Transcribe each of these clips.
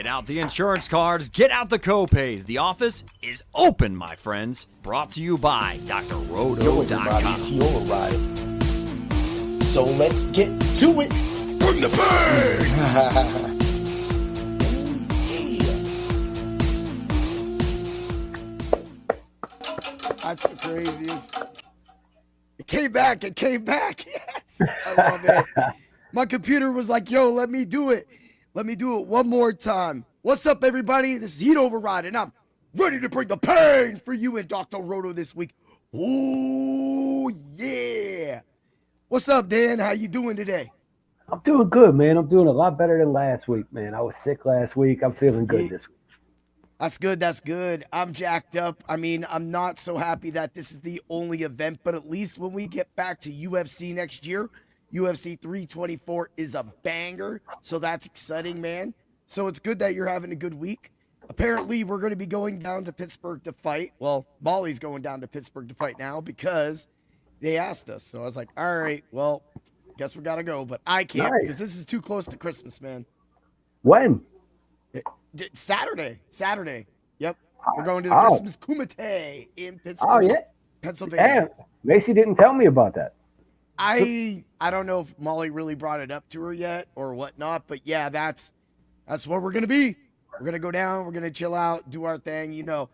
Get out the insurance cards, get out the copays. The office is open, my friends. Brought to you by drroto.com. It's override. So let's get to it. Bring the pain! That's the craziest. It came back. Yes, I love it. My computer was like, yo, let me do it. Let me do it one more time. What's up, everybody? This is Heat Override, and I'm ready to bring the pain for you and Dr. Roto this week. Ooh, yeah. What's up, Dan? How you doing today? I'm doing good, man. I'm doing a lot better than last week, man. I was sick last week. I'm feeling good this week. That's good. I'm jacked up. I mean, I'm not so happy that this is the only event, but at least when we get back to UFC next year, UFC 324 is a banger, so that's exciting, man. So it's good that you're having a good week. Apparently, we're going to be going down to Pittsburgh to fight. Well, Molly's going down to Pittsburgh to fight now because they asked us. So I was like, all right, well, guess we got to go. But I can't because this is too close to Christmas, man. When? Saturday. Yep. We're going to the Christmas Kumite in Pittsburgh, Pennsylvania. Yeah. Macy didn't tell me about that. I don't know if Molly really brought it up to her yet or whatnot, but yeah, that's where we're going to be. We're going to go down. We're going to chill out, do our thing. You know,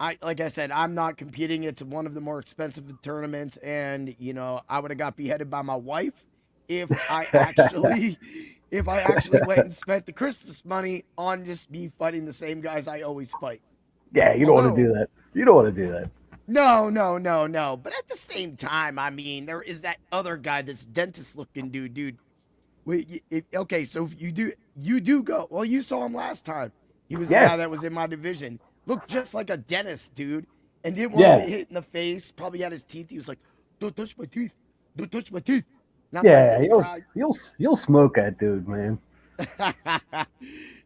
like I said, I'm not competing. It's one of the more expensive tournaments, and, you know, I would have got beheaded by my wife if I actually went and spent the Christmas money on just me fighting the same guys I always fight. Yeah, you don't want to do that. You don't want to do that. No. But at the same time, I mean, there is that other guy, this dentist-looking dude. Okay, so if you do go. Well, you saw him last time. He was the guy that was in my division. Looked just like a dentist, dude, and didn't want to get hit in the face. Probably had his teeth. He was like, "Don't touch my teeth. Don't touch my teeth." Not you'll smoke that dude, man.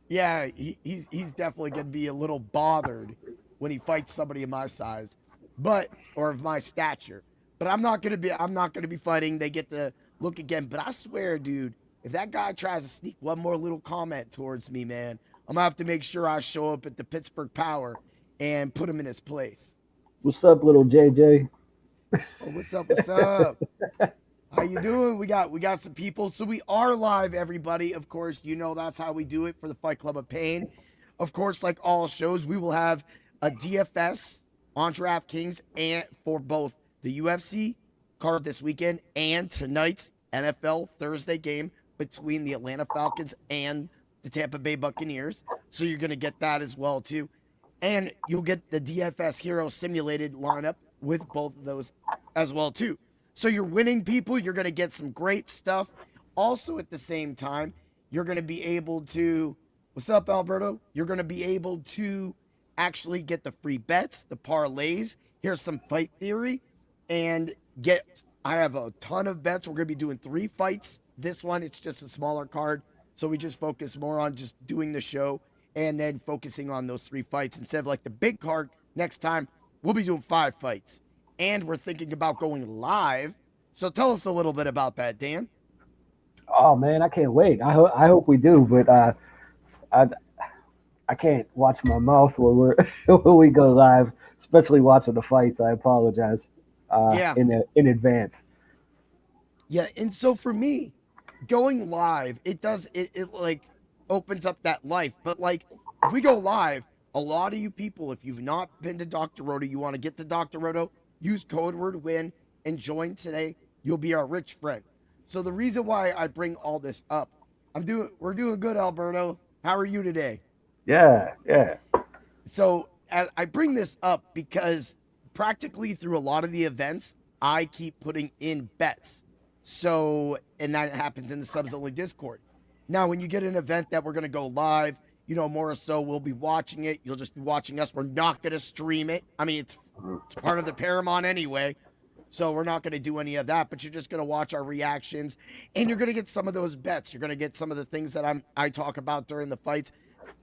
Yeah, he's definitely gonna be a little bothered when he fights somebody of my size, or of my stature. But I'm not gonna be fighting. They get the look again. But I swear, dude, if that guy tries to sneak one more little comment towards me, man, I'm gonna have to make sure I show up at the Pittsburgh Power and put him in his place. What's up, little JJ? Oh, what's up? How you doing? We got some people. So we are live, everybody. Of course, you know that's how we do it for the Fight Club of Pain. Of course, like all shows, we will have a DFS on DraftKings and for both the UFC card this weekend and tonight's NFL Thursday game between the Atlanta Falcons and the Tampa Bay Buccaneers. So you're going to get that as well, too. And you'll get the DFS Hero simulated lineup with both of those as well, too. So you're winning people. You're going to get some great stuff. Also, at the same time, you're going to be able to, what's up, Alberto? You're going to be able to actually get the free bets, the parlays. Here's some fight theory. And I have a ton of bets. We're going to be doing 3 fights. This one, it's just a smaller card. So we just focus more on just doing the show and then focusing on those 3 fights. Instead of like the big card, next time, we'll be doing 5 fights. And we're thinking about going live. So tell us a little bit about that, Dan. Oh man, I can't wait. I hope we do, but I can't watch my mouth when we go live, especially watching the fights. I apologize in advance. Yeah, and so for me, going live, it like opens up that life. But like if we go live, a lot of you people, if you've not been to Dr. Roto, you want to get to Dr. Roto, use code word WIN and join today. You'll be our rich friend. So the reason why I bring all this up, we're doing good, Alberto. How are you today? Yeah. So I bring this up because practically through a lot of the events, I keep putting in bets. So, and that happens in the subs only Discord. Now, when you get an event that we're going to go live, you know, more or so we'll be watching it. You'll just be watching us. We're not going to stream it. I mean, it's part of the Paramount anyway. So we're not going to do any of that, but you're just going to watch our reactions and you're going to get some of those bets. You're going to get some of the things that I talk about during the fights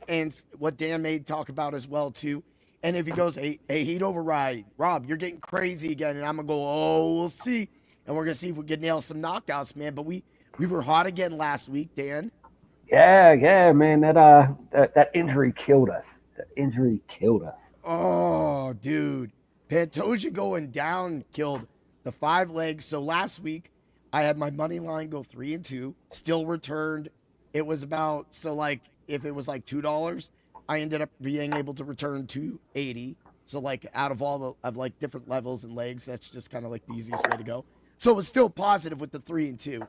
and what Dan may talk about as well too. And if he goes, hey, Heat Override, Rob, you're getting crazy again. And I'm going to go, oh, we'll see. And we're going to see if we can nail some knockouts, man. But we were hot again last week, Dan. Yeah, man. That injury killed us. That injury killed us. Oh, dude. Pantoja going down killed the 5 legs. So last week, I had my money line go 3-2, still returned. It was about, so like, if it was like $2, I ended up being able to return 280. So like out of all the of like different levels and legs, that's just kind of like the easiest way to go. So it was still positive with the 3-2.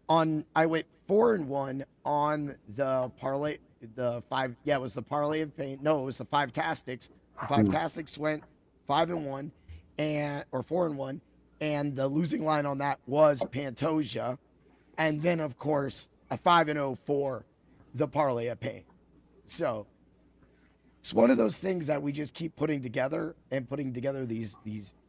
I went 4-1 on the parlay, the 5. Yeah, it was the parlay of pain. No, it was the 5 tastics. The 5 tastics went 5-1 or 4-1, and the losing line on that was Pantoja, and then of course a 5-0 for the parlay of pain. So it's one of those things that we just keep putting together and putting together these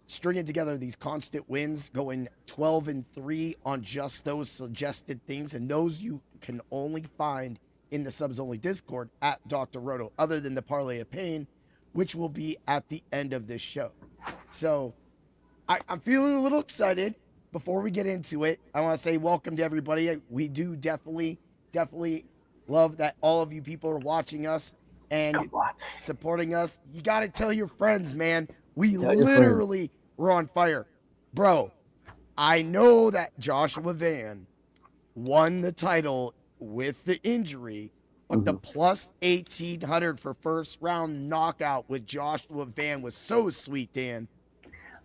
stringing together these constant wins, going 12-3 on just those suggested things, and those you can only find in the subs only Discord at Dr. Roto, other than the parlay of pain, which will be at the end of this show. So I'm feeling a little excited. Before we get into it, I want to say welcome to everybody. We do definitely love that all of you people are watching us and supporting us. You got to tell your friends, man. We literally were on fire. Bro, I know that Joshua Van won the title with the injury, but the plus 1,800 for first round knockout with Joshua Van was so sweet, Dan.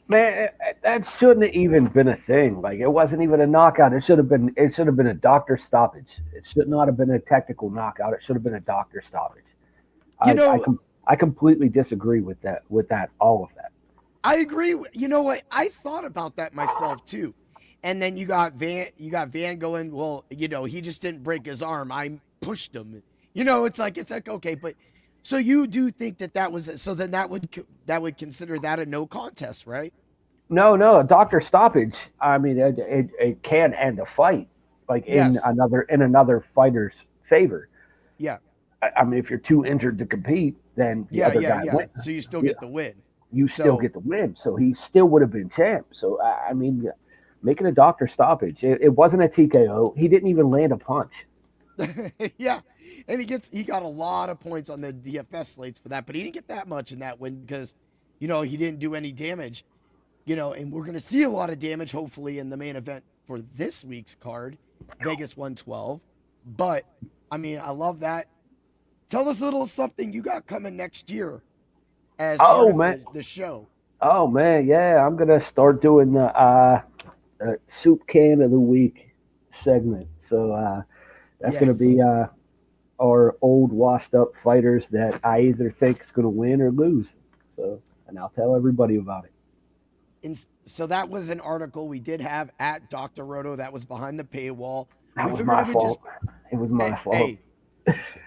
Man, that shouldn't have even been a thing. Like, it wasn't even a knockout. It should have been a doctor stoppage. It should not have been a technical knockout. It should have been a doctor stoppage. I completely disagree with that. All of that. I agree. You know what? I thought about that myself too. And then you got Van going, well, he just didn't break his arm. I pushed him. It's like okay, but so you do think that was so then that would consider that a no contest, right? No, a doctor stoppage. I mean, it can end a fight, like in another fighter's favor. Yeah. I mean, if you're too injured to compete, then the other guy wins. So you still get the win. You still get the win. So he still would have been champ. So, I mean, making a doctor stoppage, it wasn't a TKO. He didn't even land a punch. Yeah. And he got a lot of points on the DFS slates for that, but he didn't get that much in that win because, he didn't do any damage. And we're going to see a lot of damage, hopefully, in the main event for this week's card, Vegas 112. But, I mean, I love that. Tell us a little something you got coming next year as part of the show. Oh, man, yeah. I'm going to start doing the Soup Can of the Week segment. So that's going to be our old washed-up fighters that I either think is going to win or lose. So, and I'll tell everybody about it. And so that was an article we did have at Dr. Roto that was behind the paywall. That was my fault. It was my fault. Hey,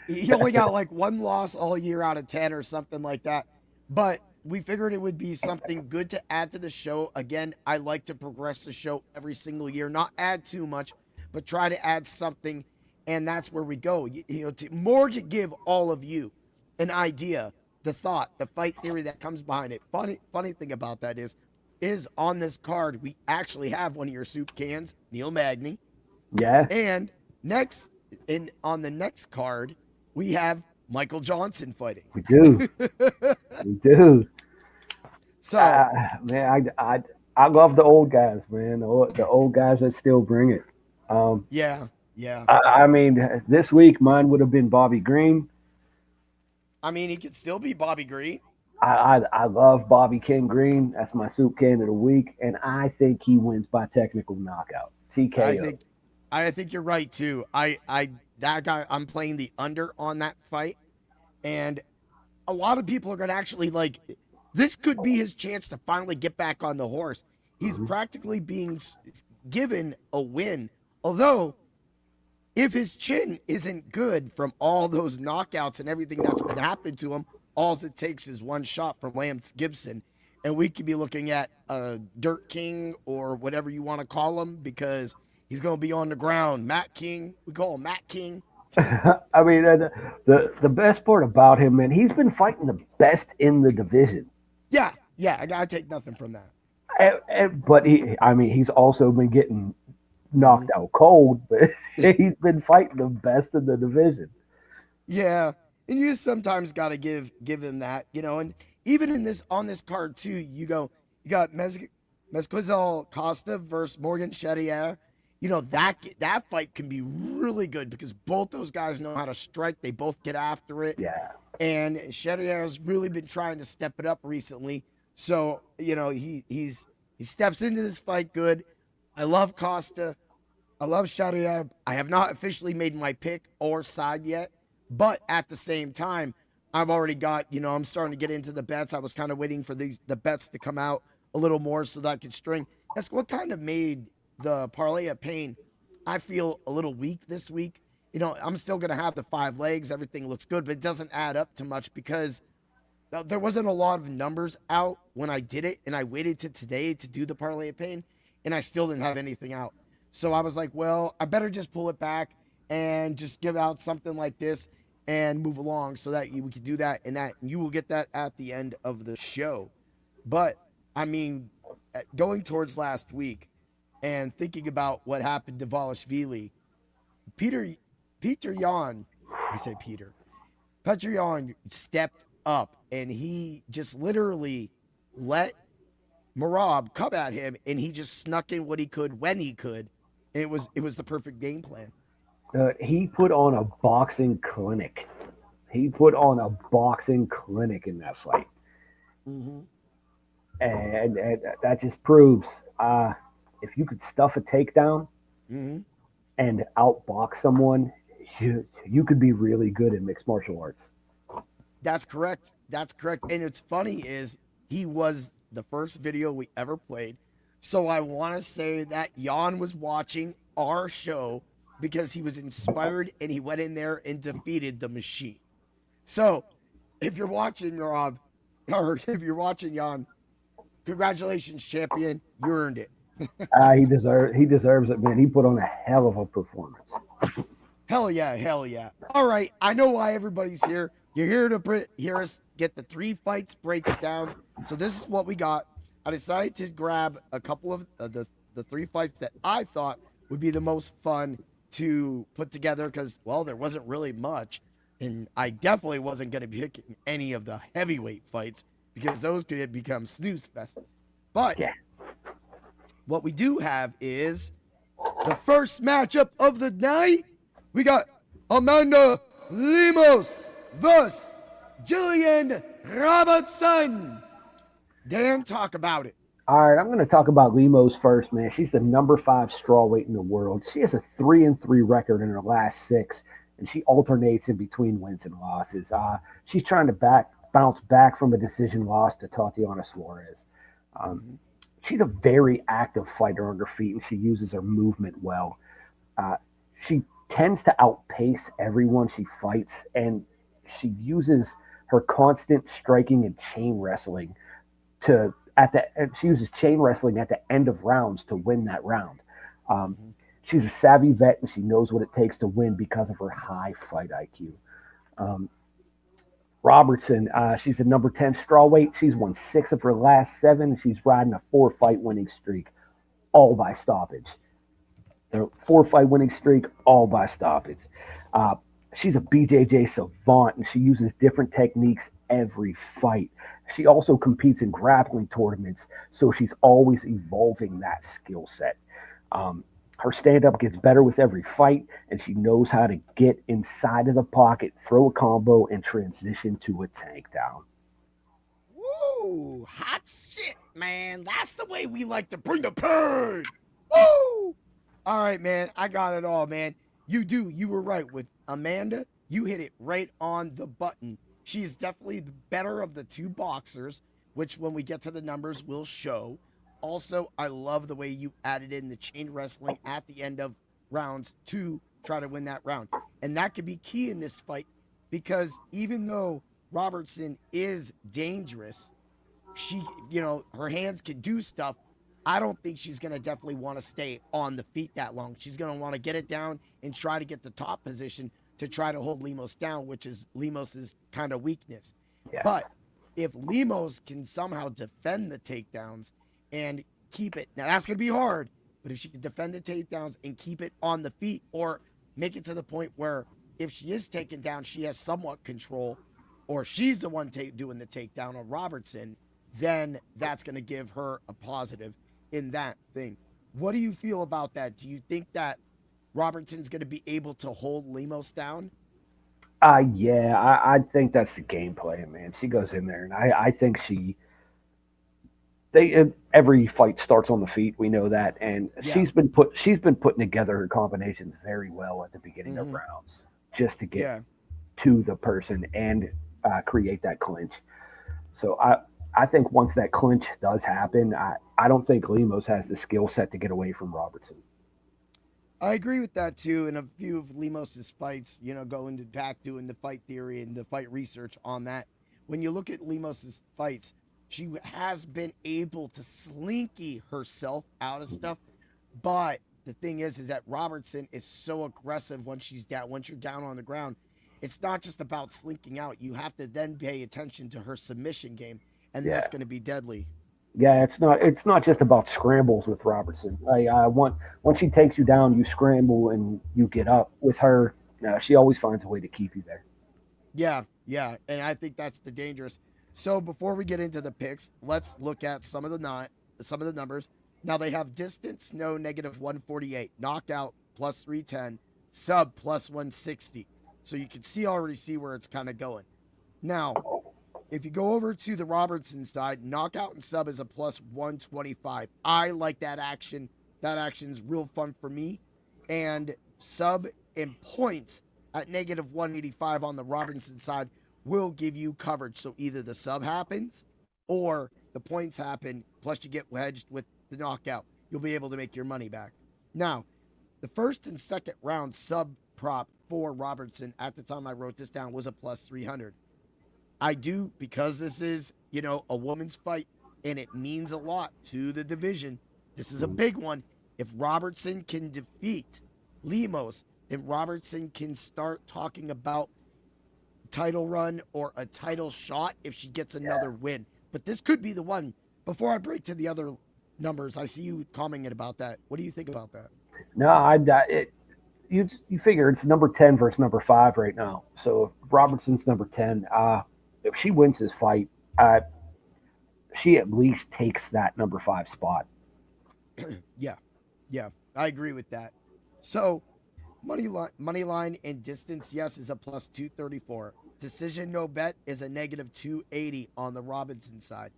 he only got like 1 loss all year out of 10 or something like that. But we figured it would be something good to add to the show. Again, I like to progress the show every single year, not add too much, but try to add something. And that's where we go. More to give all of you an idea, the thought, the fight theory that comes behind it. Funny thing about that is on this card, we actually have one of your soup cans, Neil Magny. Yeah. And on the next card, we have Michael Johnson fighting. We do. We do. So, man, I love the old guys, man. The old guys that still bring it. Yeah. I mean, this week mine would have been Bobby Green. I mean, he could still be Bobby Green. I love Bobby King Green. That's my soup can of the week, and I think he wins by technical knockout, TKO. I think you're right too. That guy, I'm playing the under on that fight, and a lot of people are gonna actually this could be his chance to finally get back on the horse. He's practically being given a win, although if his chin isn't good from all those knockouts and everything that's been happened to him, all it takes is one shot from Lance Gibson, and we could be looking at a Dirt King or whatever you want to call him, because he's going to be on the ground. Matt King, we call him Matt King. I mean, the best part about him, man, he's been fighting the best in the division. Yeah, I got to take nothing from that. But he's also been getting knocked out cold, but he's been fighting the best in the division. Yeah, and you sometimes got to give him that, and even on this card too, you got Mezquizal Costa versus Morgan Charrier. That fight can be really good because both those guys know how to strike. They both get after it. Yeah. And Charrier has really been trying to step it up recently. So, he steps into this fight good. I love Costa. I love Charrier. I have not officially made my pick or side yet, but at the same time, I've already got, I'm starting to get into the bets. I was kind of waiting for the bets to come out a little more so that I could string. That's what kind of made the parlay of pain. I feel a little weak this week. I'm still going to have the 5 legs. Everything looks good, but it doesn't add up to much because there wasn't a lot of numbers out when I did it, and I waited to today to do the parlay of pain, and I still didn't have anything out. So I was like, well, I better just pull it back and just give out something like this and move along so that we can do that, and you will get that at the end of the show. But, I mean, going towards last week and thinking about what happened to Volashvili, Petr Yan stepped up, and he just literally let Merab come at him, and he just snuck in what he could when he could. And it was the perfect game plan. He put on a boxing clinic. in that fight. Mm-hmm. And that just proves if you could stuff a takedown and outbox someone, you could be really good in mixed martial arts. That's correct. And it's funny is he was the first video we ever played. So I want to say that Jan was watching our show because he was inspired and he went in there and defeated the machine. So if you're watching Rob, or if you're watching Jan, congratulations, champion. You earned it. He deserves it, man. He put on a hell of a performance. Hell yeah. All right, I know why everybody's here. You're here to hear us get the 3 fights breakdowns. So this is what we got. I decided to grab a couple of the 3 fights that I thought would be the most fun to put together because, well, there wasn't really much. And I definitely wasn't going to be picking any of the heavyweight fights because those could become snooze fests. But what we do have is the first matchup of the night. We got Amanda Lemos versus Jillian Robertson. Dan, talk about it. All right, I'm going to talk about Lemos first, man. She's the number 5 strawweight in the world. She has a 3-3 record in her last 6, and she alternates in between wins and losses. She's trying to bounce back from a decision loss to Tatiana Suarez. She's a very active fighter on her feet, and she uses her movement well. She tends to outpace everyone she fights, and she uses her constant striking and chain wrestling she uses chain wrestling at the end of rounds to win that round. She's a savvy vet, and she knows what it takes to win because of her high fight IQ. Robertson, she's the number 10 strawweight. She's won 6 of her last 7. And she's riding a 4-fight winning streak, all by stoppage. The 4-fight winning streak, all by stoppage. She's a BJJ savant, and she uses different techniques every fight. She also competes in grappling tournaments, so she's always evolving that skill set. Her stand-up gets better with every fight, and she knows how to get inside of the pocket, throw a combo, and transition to a takedown. Woo! Hot shit, man. That's the way we like to bring the pain. Woo! All right, man. I got it all, man. You were right with Amanda. You hit it right on the button. She is definitely the better of the 2 boxers, which when we get to the numbers will show. Also, I love the way you added in the chain wrestling at the end of rounds to try to win that round. And that could be key in this fight because even though Robertson is dangerous, she, her hands can do stuff. I don't think she's going to definitely want to stay on the feet that long. She's going to want to get it down and try to get the top position to try to hold Lemos down, which is Lemos's kind of weakness. Yeah. But if Lemos can somehow defend the takedowns and keep it, now that's going to be hard, But if she can defend the takedowns and keep it on the feet, or make it to the point where if she is taken down, she has somewhat control, or she's the one doing the takedown on Robertson, then that's going to give her a positive in that thing. What do you feel about that? Do you think that Robertson's going to be able to hold Lemos down? Yeah, I think that's the game plan, man. She goes in there, and I think every fight starts on the feet. We know that, and she's been putting together her combinations very well at the beginning of rounds, just to get to the person and create that clinch. So I think once that clinch does happen, I don't think Lemos has the skill set to get away from Robertson. I agree with that too. In a few of Lemos's fights, going back doing the fight theory and the fight research on that. When you look at Lemos's fights, she has been able to slinky herself out of stuff. But the thing is that Robertson is so aggressive once she's down. Once you're down on the ground, it's not just about slinking out. You have to then pay attention to her submission game, and that's going to be deadly. Yeah, it's not just about scrambles with Robertson. Once she takes you down, you scramble and you get up. With her, she always finds a way to keep you there. Yeah, and I think that's the dangerous. So before we get into the picks, let's look at some of the numbers. Now they have distance, no, negative 148, knockout plus 310, sub plus 160. So you can already see where it's kind of going. Now, if you go over to the Robertson side, knockout and sub is a plus 125. I like that action. That action's real fun for me. And sub and points at negative 185 on the Robertson side will give you coverage. So either the sub happens or the points happen, plus you get wedged with the knockout. You'll be able to make your money back. Now, the first and second round sub prop for Robertson, at the time I wrote this down, was a plus 300. I do, because this is, a woman's fight, and it means a lot to the division. This is a big one. If Robertson can defeat Lemos, then Robertson can start talking about title run or a title shot if she gets another win. But this could be the one. Before I break to the other numbers, I see you commenting about that. What do you think about that? No, you figure it's number 10 versus number 5 right now. So if Robertson's number 10, if she wins this fight, she at least takes that number 5 spot. Yeah, I agree with that. So money line and distance, yes, is a plus 234. Decision no bet is a negative 280 on the Robinson side.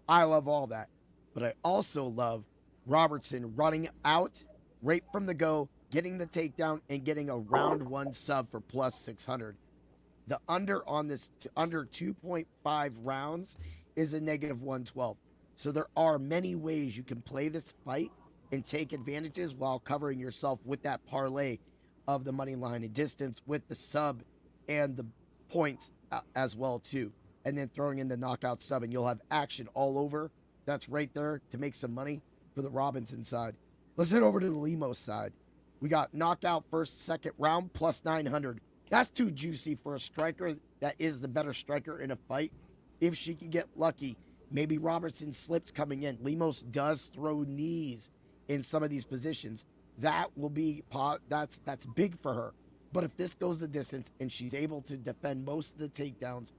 I love all that, but I also love Robertson running out right from the go, getting the takedown, and getting a round 1 sub for plus 600. The under on this, under 2.5 rounds, is a negative 112. So there are many ways you can play this fight and take advantages while covering yourself with that parlay of the money line and distance with the sub and the points as well too. And then throwing in the knockout sub, and you'll have action all over. That's right there to make some money for the Robinson side. Let's head over to the Lemos side. We got knockout first, second round, plus 900. That's too juicy for a striker that is the better striker in a fight. If she can get lucky, maybe Robertson slips coming in. Lemos does throw knees in some of these positions. That will be that's big for her. But if this goes the distance and she's able to defend most of the takedowns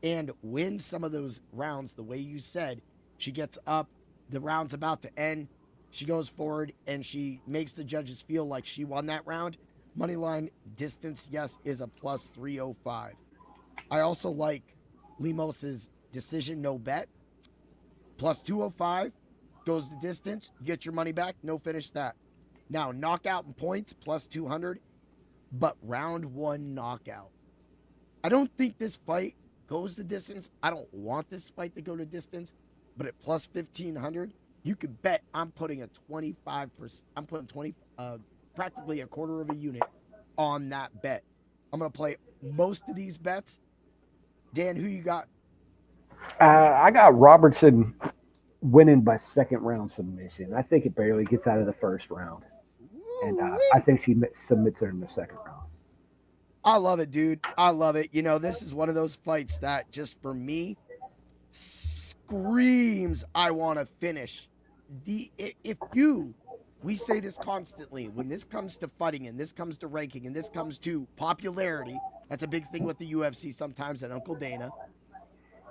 and win some of those rounds the way you said, she gets up, the round's about to end, she goes forward and she makes the judges feel like she won that round. Moneyline distance, yes, is a plus 305. I also like Lemos's decision no bet. Plus 205 goes the distance. You get your money back. No finish that. Now, knockout and points, plus 200. But round 1 knockout. I don't think this fight goes the distance. I don't want this fight to go to distance. But at plus 1,500, you could bet I'm putting a 25%. I'm putting practically a quarter of a unit on that bet. I'm going to play most of these bets. Dan, who you got? I got Robertson winning by second round submission. I think it barely gets out of the first round. And I think she submits her in the second round. I love it, dude. I love it. This is one of those fights that just for me screams I want to finish. If you we say this constantly. When this comes to fighting and this comes to ranking and this comes to popularity, that's a big thing with the UFC sometimes and Uncle Dana.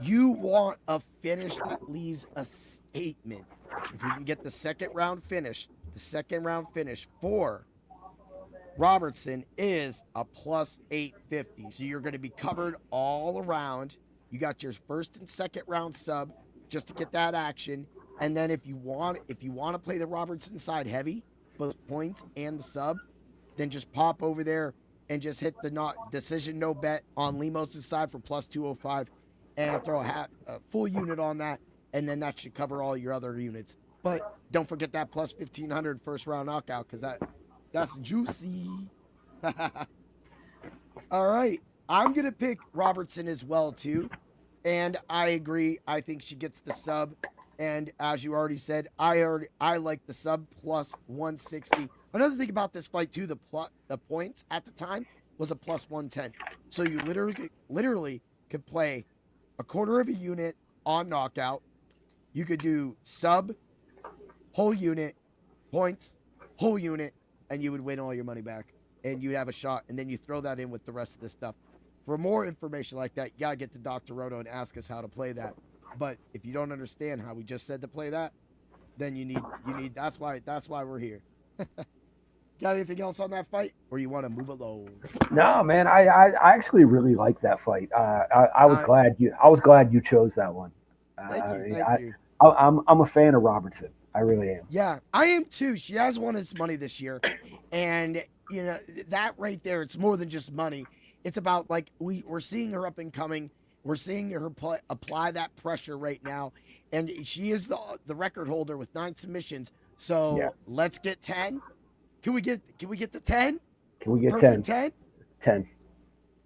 You want a finish that leaves a statement. If you can get the second round finish for Robertson is a plus 850. So you're going to be covered all around. You got your first and second round sub just to get that action. And then if you want to play the Robertson side heavy, both points and the sub, then just pop over there and just hit the decision no bet on Limos' side for plus 205 and throw a full unit on that. And then that should cover all your other units. But don't forget that plus 1,500 first round knockout because that's juicy. All right. I'm going to pick Robertson as well, too. And I agree. I think she gets the sub. And as you already said, I like the sub plus 160. Another thing about this fight, too, the points at the time was a plus 110. So you literally could play a quarter of a unit on knockout. You could do sub, whole unit, points, whole unit, and you would win all your money back. And you'd have a shot. And then you throw that in with the rest of this stuff. For more information like that, you got to get to Dr. Roto and ask us how to play that. But if you don't understand how we just said to play that, then you need that's why we're here. Got anything else on that fight, or you want to move along? No, man, I actually really like that fight. I was glad you chose that one. Thank you. I'm a fan of Robertson. I really am. Yeah, I am too. She has won us money this year, and you know that right there. It's more than just money. It's about like we're seeing her up and coming. We're seeing her apply that pressure right now, and she is the record holder with 9 submissions. So yeah. Let's get 10. Can we get the 10? Can we get Perfect 10? 10? 10.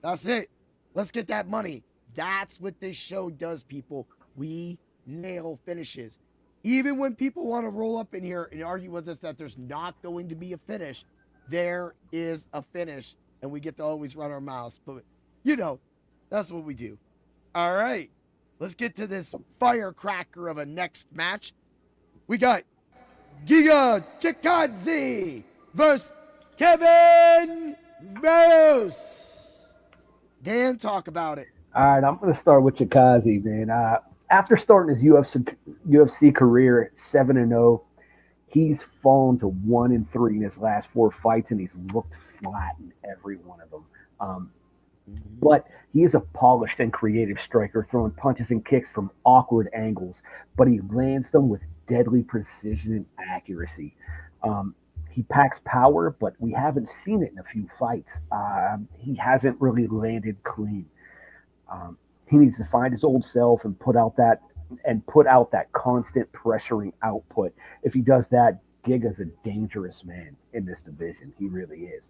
That's it. Let's get that money. That's what this show does, people. We nail finishes. Even when people want to roll up in here and argue with us that there's not going to be a finish, there is a finish, and we get to always run our mouths. But, you know, that's what we do. All right. Let's get to this firecracker of a next match. We got Giga Chikadze versus Kevin Rose. Dan, talk about it. All right, I'm going to start with Chikadze, man. After starting his UFC career at 7-0, he's fallen to 1-3 in his last 4 fights, and he's looked flat in every one of them. But he is a polished and creative striker, throwing punches and kicks from awkward angles, but he lands them with deadly precision and accuracy. He packs power, but we haven't seen it in a few fights. He hasn't really landed clean. He needs to find his old self and put out that constant pressuring output. If he does that, Giga's a dangerous man in this division. He really is.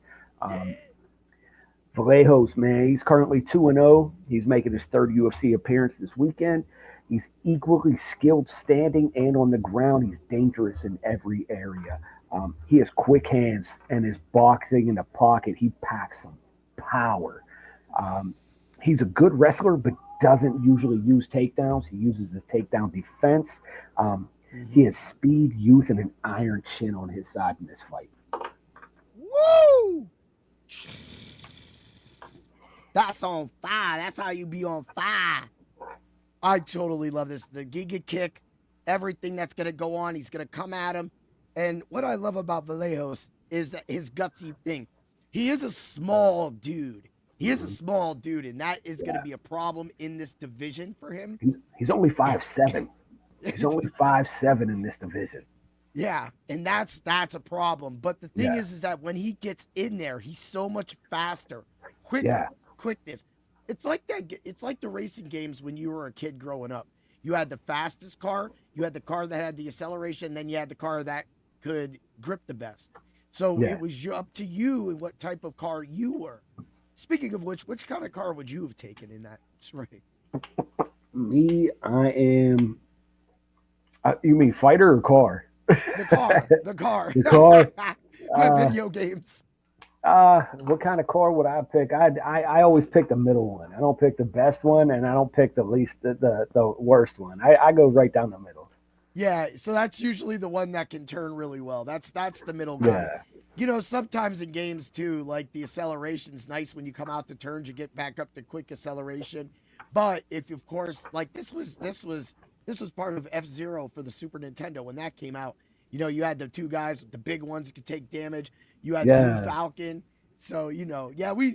Vallejos, man, he's currently 2-0. He's making his 3rd UFC appearance this weekend. He's equally skilled standing and on the ground. He's dangerous in every area. He has quick hands, and his boxing in the pocket, he packs some power. He's a good wrestler, but doesn't usually use takedowns. He uses his takedown defense. He has speed, youth, and an iron chin on his side in this fight. Woo! That's on fire. That's how you be on fire. I totally love this. The Giga kick, everything that's going to go on, he's going to come at him. And what I love about Vallejos is that his gutsy thing. He is a small dude. And that is going to be a problem in this division for him. He's only 5'7". He's only 5'7" in this division. Yeah, and that's a problem. But the thing is that when he gets in there, he's so much faster, quickness. It's like that. It's like the racing games when you were a kid growing up. You had the fastest car, you had the car that had the acceleration, then you had the car that could grip the best. So it was up to you and what type of car you were. Speaking of which kind of car would you have taken in that race? Me, I am. You mean fighter or car? The car. The car. My video games. What kind of car would I pick? I always pick the middle one. I don't pick the best one, and I don't pick the worst one. I go right down the middle. Yeah, so that's usually the one that can turn really well. That's the middle guy. Yeah. You know, sometimes in games too, like the acceleration's nice when you come out the turns, you get back up to quick acceleration. But if of course, like this was part of F-Zero for the Super Nintendo when that came out. You know, you had the two guys, the big ones that could take damage. You had Blue Yeah. Falcon. So, you know, yeah, we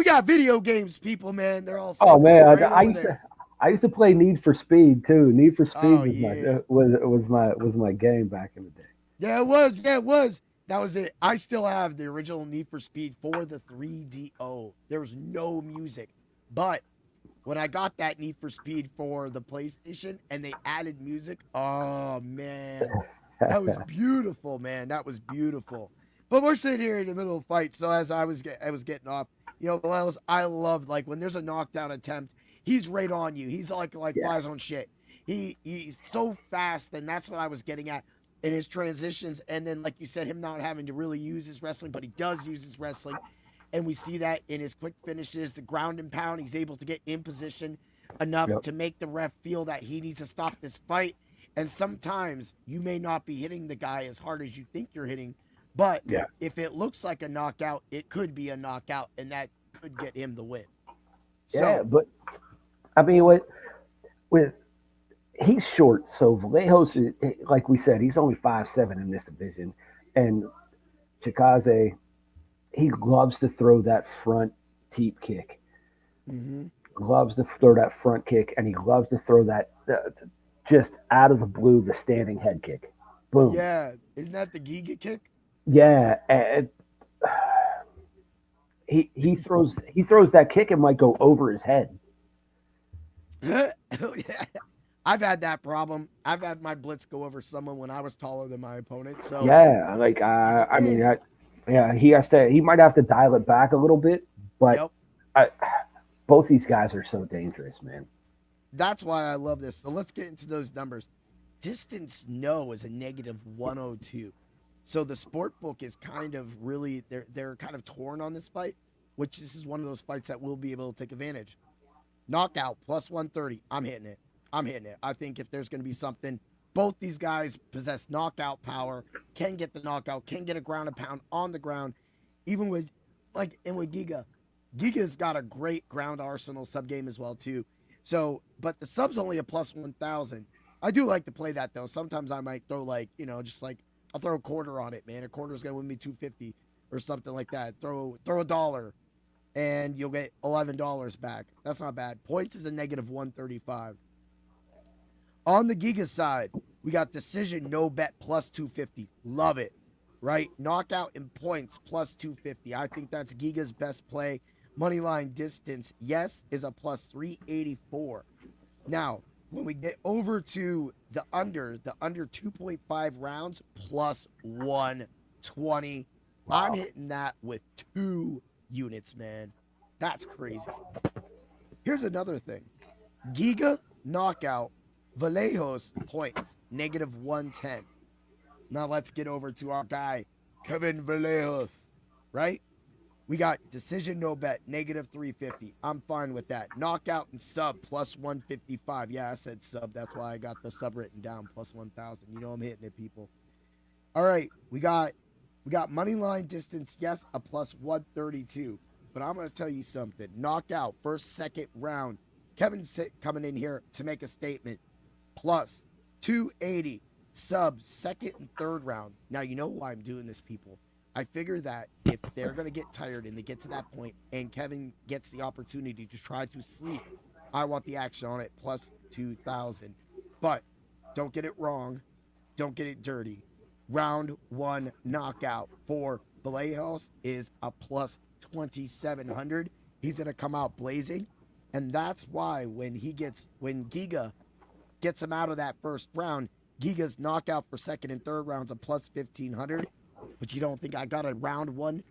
got video games, people, man. They're all Oh sitting man, right I over used there. to I used to play Need for Speed too. Need for Speed Oh yeah. was my game back in the day. Yeah, it was. Yeah, it was. That was it. I still have the original Need for Speed for the 3DO. There was no music. But when I got that Need for Speed for the PlayStation and they added music, oh man. That was beautiful, man. That was beautiful. But we're sitting here in the middle of a fight. So as I was getting off, you know, Wells, I love like when there's a knockdown attempt, he's right on you. He's like Yeah. flies on shit. He's so fast, and that's what I was getting at in his transitions. And then, like you said, him not having to really use his wrestling, but he does use his wrestling. And we see that in his quick finishes, the ground and pound. He's able to get in position enough Yep. to make the ref feel that he needs to stop this fight. And sometimes you may not be hitting the guy as hard as you think you're hitting, but Yeah. if it looks like a knockout, it could be a knockout, and that could get him the win. So, Yeah, but I mean, with he's short, so Vallejos, like we said, he's only 5'7" in this division, and Chikaze, he loves to throw that front teep kick. mhm. Loves to throw that front kick, and he loves to throw that just out of the blue, the standing head kick. Boom. Yeah, isn't that the Giga kick? Yeah, and he throws that kick and might go over his head. Yeah. I've had that problem. I've had my blitz go over someone when I was taller than my opponent. So Yeah, like I mean, yeah, he might have to dial it back a little bit, but yep. both these guys are so dangerous, man. That's why I love this. So let's get into those numbers. Distance no is a negative 102. So the sport book is kind of really they're kind of torn on this fight, which this is one of those fights that will be able to take advantage. Knockout plus 130. I'm hitting it. I think if there's going to be something, both these guys possess knockout power, can get the knockout, can get a ground and pound on the ground, even with with Giga. Giga's got a great ground arsenal sub game as well too. So, but the sub's only a plus 1,000. I do like to play that though. Sometimes I might throw I'll throw a quarter on it, man. A quarter is gonna win me 250 or something like that. Throw $1 and you'll get $11 back. That's not bad. Points is a negative 135. On the Giga side, we got decision no bet plus 250. Love it. Right? Knockout and points plus 250. I think that's Giga's best play. Moneyline distance, yes, is a plus 384. Now, when we get over to the under 2.5 rounds plus 120. Wow. I'm hitting that with 2 units, man. That's crazy. Here's another thing. Giga knockout, Vallejos points, negative 110. Now let's get over to our guy, Kevin Vallejos, right? We got decision no bet, negative 350. I'm fine with that. Knockout and sub, plus 155. Yeah, I said sub. That's why I got the sub written down, plus 1,000. You know I'm hitting it, people. All right, we got money line distance, yes, a plus 132. But I'm going to tell you something. Knockout, first, second round. Kevin's coming in here to make a statement. Plus 280. Sub, second and third round. Now, you know why I'm doing this, people. I figure that if they're going to get tired and they get to that point and Kevin gets the opportunity to try to sleep, I want the action on it, plus 2,000. But don't get it wrong. Don't get it dirty. Round 1 knockout for Vallejos is a plus 2,700. He's going to come out blazing. And that's why when Giga gets him out of that first round, Giga's knockout for second and third rounds a plus 1,500. But you don't think I got a round one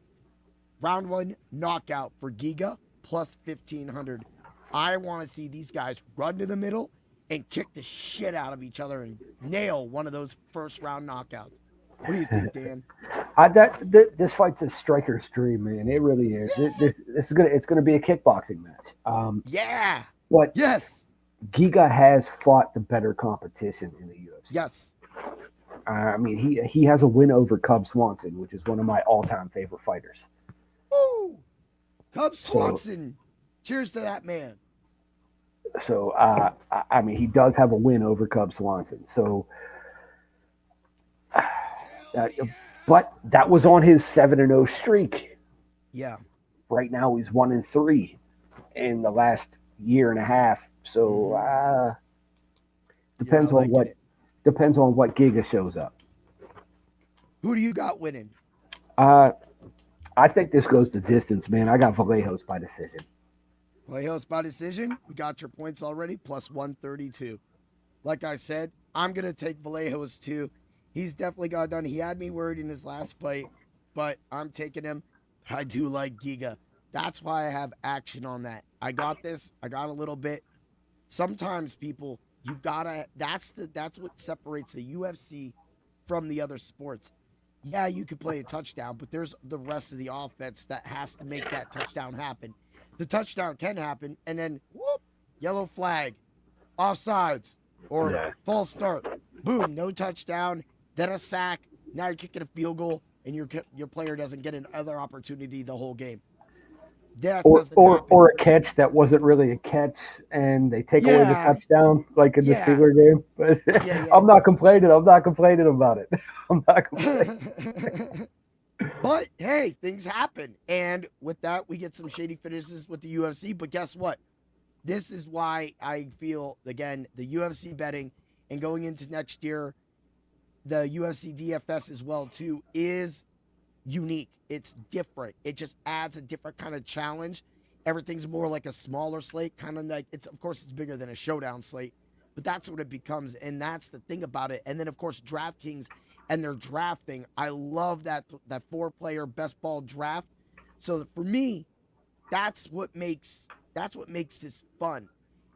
knockout for Giga plus 1,500. I want to see these guys run to the middle and kick the shit out of each other and nail one of those first round knockouts. What do you think, Dan? This fight's a striker's dream, man. It really is. It's gonna be a kickboxing match. Yeah. But Yes. Giga has fought the better competition in the UFC. Yes. I mean, he has a win over Cub Swanson, which is one of my all-time favorite fighters. Woo! Cub Swanson. Cheers to that man. So, I mean, he does have a win over Cub Swanson. So, but that was on his 7-0 streak. Yeah. Right now, he's 1-3 in the last year and a half. So, depends on what Giga shows up. Who do you got winning? I think this goes the distance, man. I got Vallejos by decision. Vallejos by decision. We got your points already, plus 132. Like I said, I'm going to take Vallejos too. He's definitely got it done. He had me worried in his last fight, but I'm taking him. I do like Giga. That's why I have action on that. I got this. I got a little bit. Sometimes people, you gotta. That's what separates the UFC from the other sports. Yeah, you could play a touchdown, but there's the rest of the offense that has to make that touchdown happen. The touchdown can happen, and then whoop, yellow flag, offsides, or false start. Boom, no touchdown, then a sack. Now you're kicking a field goal, and your player doesn't get another opportunity the whole game. Or a catch that wasn't really a catch, and they take away the touchdown, like in the Steeler game. But I'm not complaining. I'm not complaining about it. I'm not complaining. But hey, things happen, and with that, we get some shady finishes with the UFC. But guess what? This is why I feel, again, the UFC betting and going into next year, the UFC DFS as well too is unique. It's different. It just adds a different kind of challenge. Everything's more like a smaller slate, kind of like it's bigger than a showdown slate, but that's what it becomes, and that's the thing about it. And then of course DraftKings and their drafting, I love that 4-player best ball draft. So for me, that's what makes this fun.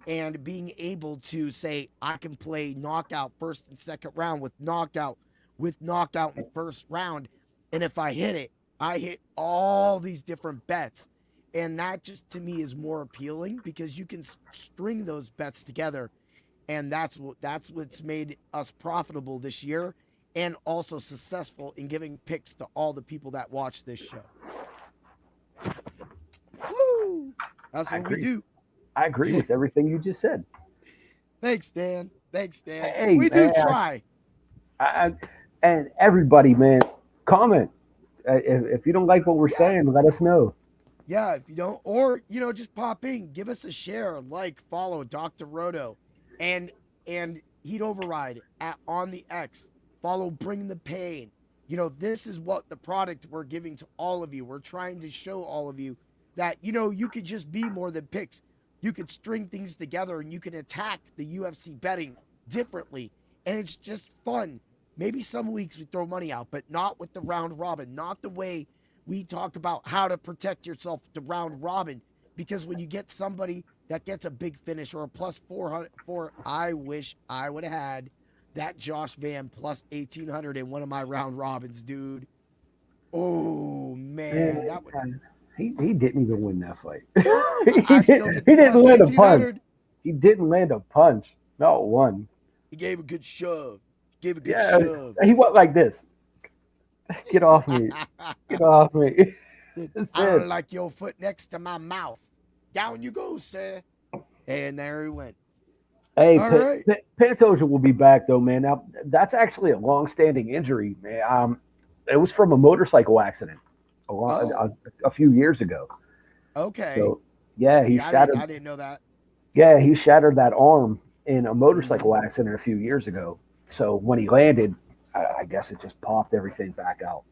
And being able to say I can play knockout first and second round with knockout in first round. And if I hit it, I hit all these different bets. And that just, to me, is more appealing because you can string those bets together. And that's what's made us profitable this year and also successful in giving picks to all the people that watch this show. Woo! That's what we do. I agree with everything you just said. Thanks, Dan. Hey, we do try. And everybody, man, comment. If you don't like what we're saying, let us know. Yeah, if you don't, or just pop in, give us a share, like, follow Dr. Roto, and Heat Override on the X. Follow Bring the Pain. This is what the product we're giving to all of you. We're trying to show all of you that you could just be more than picks. You could string things together and you can attack the UFC betting differently, and it's just fun. Maybe some weeks we throw money out, but not with the round robin, not the way we talk about how to protect yourself with the round robin. Because when you get somebody that gets a big finish or a plus 400, I wish I would have had that Josh Van plus 1,800 in one of my round robins, dude. Oh man, that would. He didn't even win that fight. he didn't land a punch. He didn't land a punch. Not one. He gave a good shove. Shove. He went like this. Get off me. Get off me. I don't like your foot next to my mouth. Down you go, sir. And there he went. Hey, Pantoja will be back, though, man. Now, that's actually a long-standing injury, man. It was from a motorcycle accident a few years ago. Okay. So, yeah, he shattered. I didn't know that. Yeah, he shattered that arm in a motorcycle accident a few years ago. So when he landed, I guess it just popped everything back out.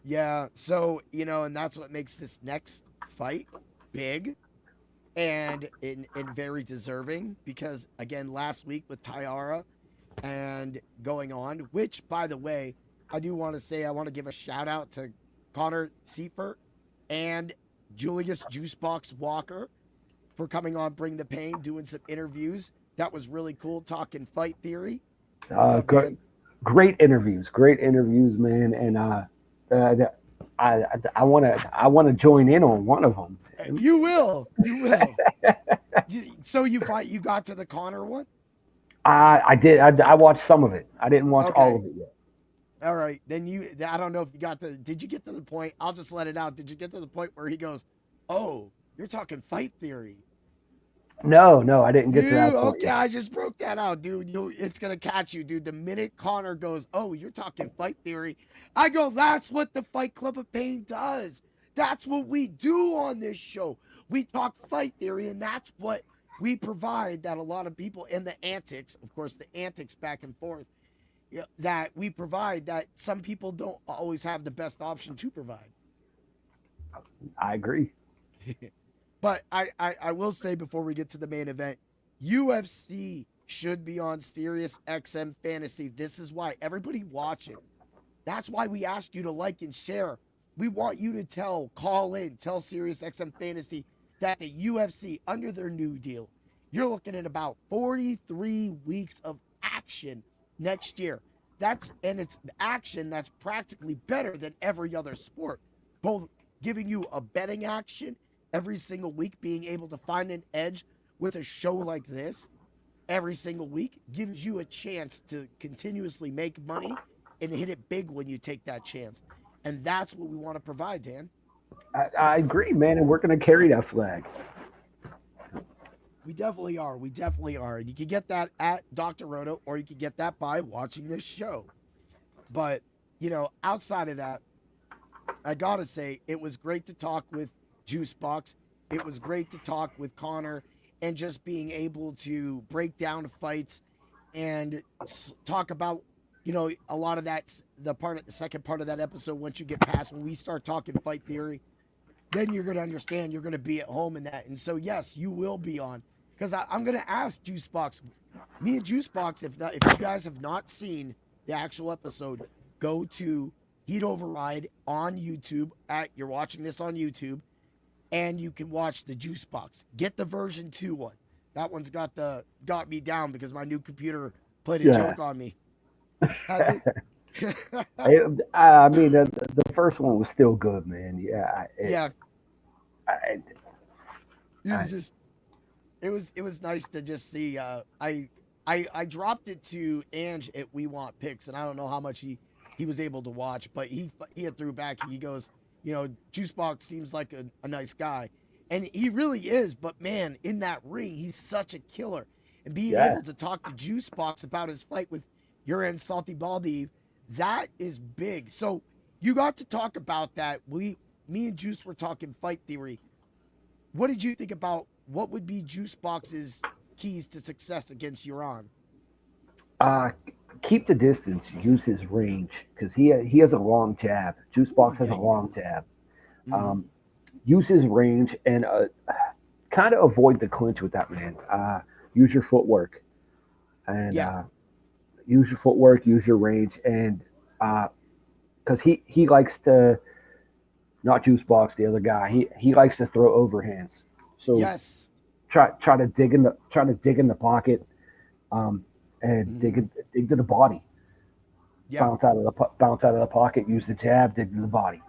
Yeah, so, and that's what makes this next fight big and very deserving because, again, last week with Tyara and going on, which, by the way, I do want to say I want to give a shout-out to Connor Seifert and Julius Juicebox Walker for coming on Bring the Pain, doing some interviews. That was really cool, talking fight theory. Great interviews, man. And I want to join in on one of them. You will. So you got to the Connor one? I did. I watched some of it. I didn't watch all of it yet. All right, then I don't know if you did you get to the point? I'll just let it out. Did you get to the point where he goes, "Oh, you're talking fight theory"? No, I didn't get to that point. Okay, I just broke that out, dude. It's gonna catch you, dude. The minute Connor goes, "Oh, you're talking fight theory," I go, "That's what the Fight Club of Pain does. That's what we do on this show. We talk fight theory, and that's what we provide." That a lot of people in the antics, of course, the antics back and forth, that we provide, that some people don't always have the best option to provide. I agree. But I will say before we get to the main event, UFC should be on Sirius XM Fantasy. This is why everybody watching. That's why we ask you to like and share. We want you to call in, tell Sirius XM Fantasy that the UFC, under their new deal, you're looking at about 43 weeks of action next year. It's action that's practically better than every other sport. Both giving you a betting action every single week, being able to find an edge with a show like this every single week gives you a chance to continuously make money and hit it big when you take that chance. And that's what we want to provide, Dan. I agree, man, and we're going to carry that flag. We definitely are. And you can get that at Dr. Roto, or you can get that by watching this show. But, outside of that, I got to say, it was great to talk with Juicebox. It was great to talk with Connor and just being able to break down fights and talk about, a lot of that, the second part of that episode. Once you get past, when we start talking fight theory, then you're going to understand, you're going to be at home in that. And so, yes, you will be on, because I'm going to ask Juicebox, me and Juicebox, if you guys have not seen the actual episode, go to Heat Override on YouTube. You're watching this on YouTube, and you can watch the Juicebox. Get the version 2 one. That one's got me down because my new computer played a joke on me. I mean, the first one was still good, man. It was nice to just see. I dropped it to Ange at We Want Picks, and I don't know how much he was able to watch, but he had threw back. He goes, Juicebox seems like a nice guy, and he really is. But man, in that ring, he's such a killer. And being able to talk to Juicebox about his fight with Uran Salty Baldi, that is big. So you got to talk about that. Me and Juice were talking fight theory. What did you think about what would be Juicebox's keys to success against Uran? Keep the distance, use his range, because he has a long jab. Juicebox has a long jab. Use his range and kind of avoid the clinch with that man. Use your footwork. And use your footwork, use your range, and because he likes to, not Juicebox, the other guy, he likes to throw overhands. So try to dig in the pocket, and dig to the body. Bounce out of the pocket, use the jab, dig to the body.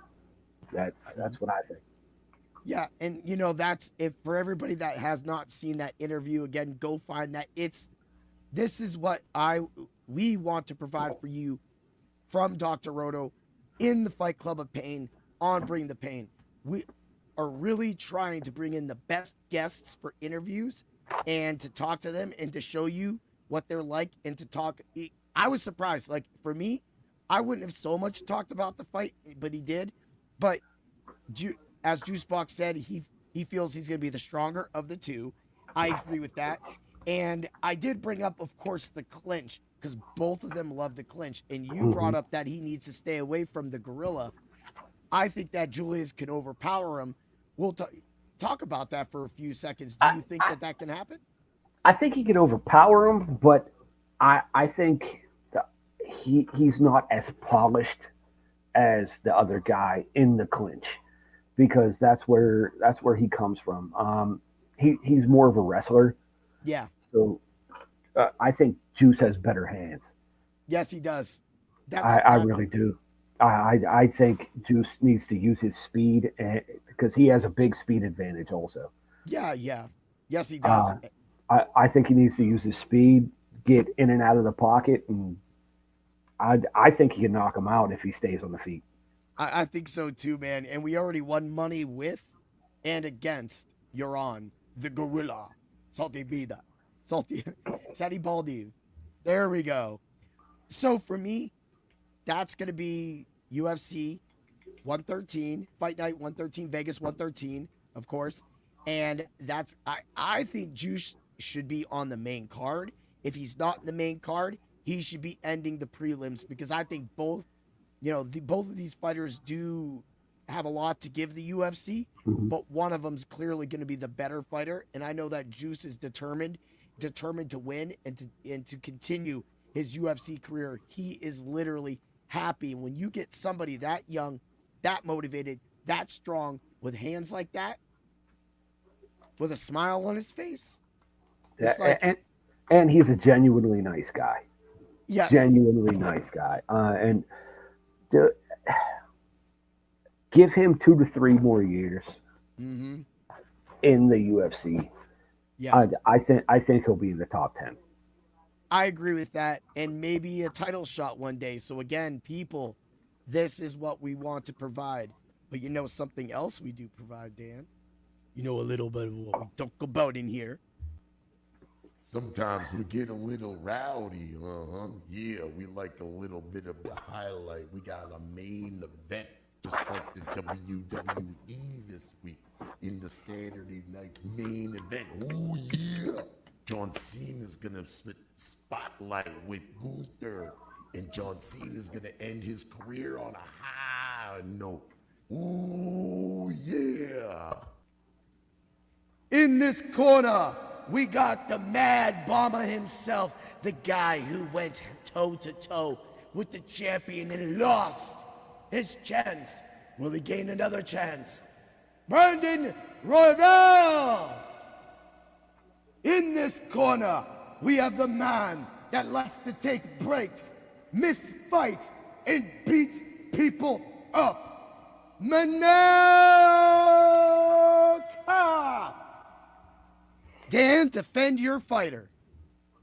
That's what I think. Yeah, and that's, if for everybody that has not seen that interview, again, go find that. This is what we want to provide for you from Dr. Roto in the Fight Club of Pain on Bring the Pain. We are really trying to bring in the best guests for interviews and to talk to them and to show you what they're like and to talk. I was surprised. Like, for me, I wouldn't have so much talked about the fight, but he did. But as Juicebox said, he feels he's going to be the stronger of the two. I agree with that. And I did bring up, of course, the clinch, because both of them love to clinch. And you brought up that he needs to stay away from the gorilla. I think that Julius can overpower him. We'll talk about that for a few seconds. Do you think that can happen? I think he can overpower him, but I think that he's not as polished as the other guy in the clinch, because that's where he comes from. He's more of a wrestler. Yeah. So I think Juice has better hands. Yes, he does. I really do. I think Juice needs to use his speed, because he has a big speed advantage also. Yeah. Yes, he does. I think he needs to use his speed, get in and out of the pocket, and I think he can knock him out if he stays on the feet. I think so too, man. And we already won money with and against Euron, the gorilla. Salty Vida. Salty Sadi Baldi. There we go. So for me, that's gonna be UFC 113, Fight Night 113, Vegas 113, of course. And that's I think Juice should be on the main card. If he's not in the main card, he should be ending the prelims because I think both both of these fighters do have a lot to give the UFC, but one of them's clearly going to be the better fighter, and I know that Juice is determined to win and to continue his UFC career. He is literally happy. When you get somebody that young, that motivated, that strong, with hands like that, with a smile on his face, it's like, and he's a genuinely nice guy. Yes, genuinely nice guy, and. Give him 2 to 3 more years in the UFC. Yeah, I think he'll be in the top 10. I agree with that, and maybe a title shot one day. So again, people, this is what we want to provide. But you know something else we do provide, Dan? You know a little bit of what we talk about in here. Sometimes we get a little rowdy, Yeah, we like a little bit of the highlight. We got a main event, just like the WWE this week in the Saturday night's main event. Ooh, yeah. John Cena's gonna spotlight with Gunther, and John Cena's gonna end his career on a high note. Ooh, yeah. In this corner, we got the Mad Bomber himself, the guy who went toe-to-toe with the champion and lost his chance. Will he gain another chance? Brandon Royval! In this corner, we have the man that likes to take breaks, miss fights, and beat people up. Manel Kape! Dan, defend your fighter.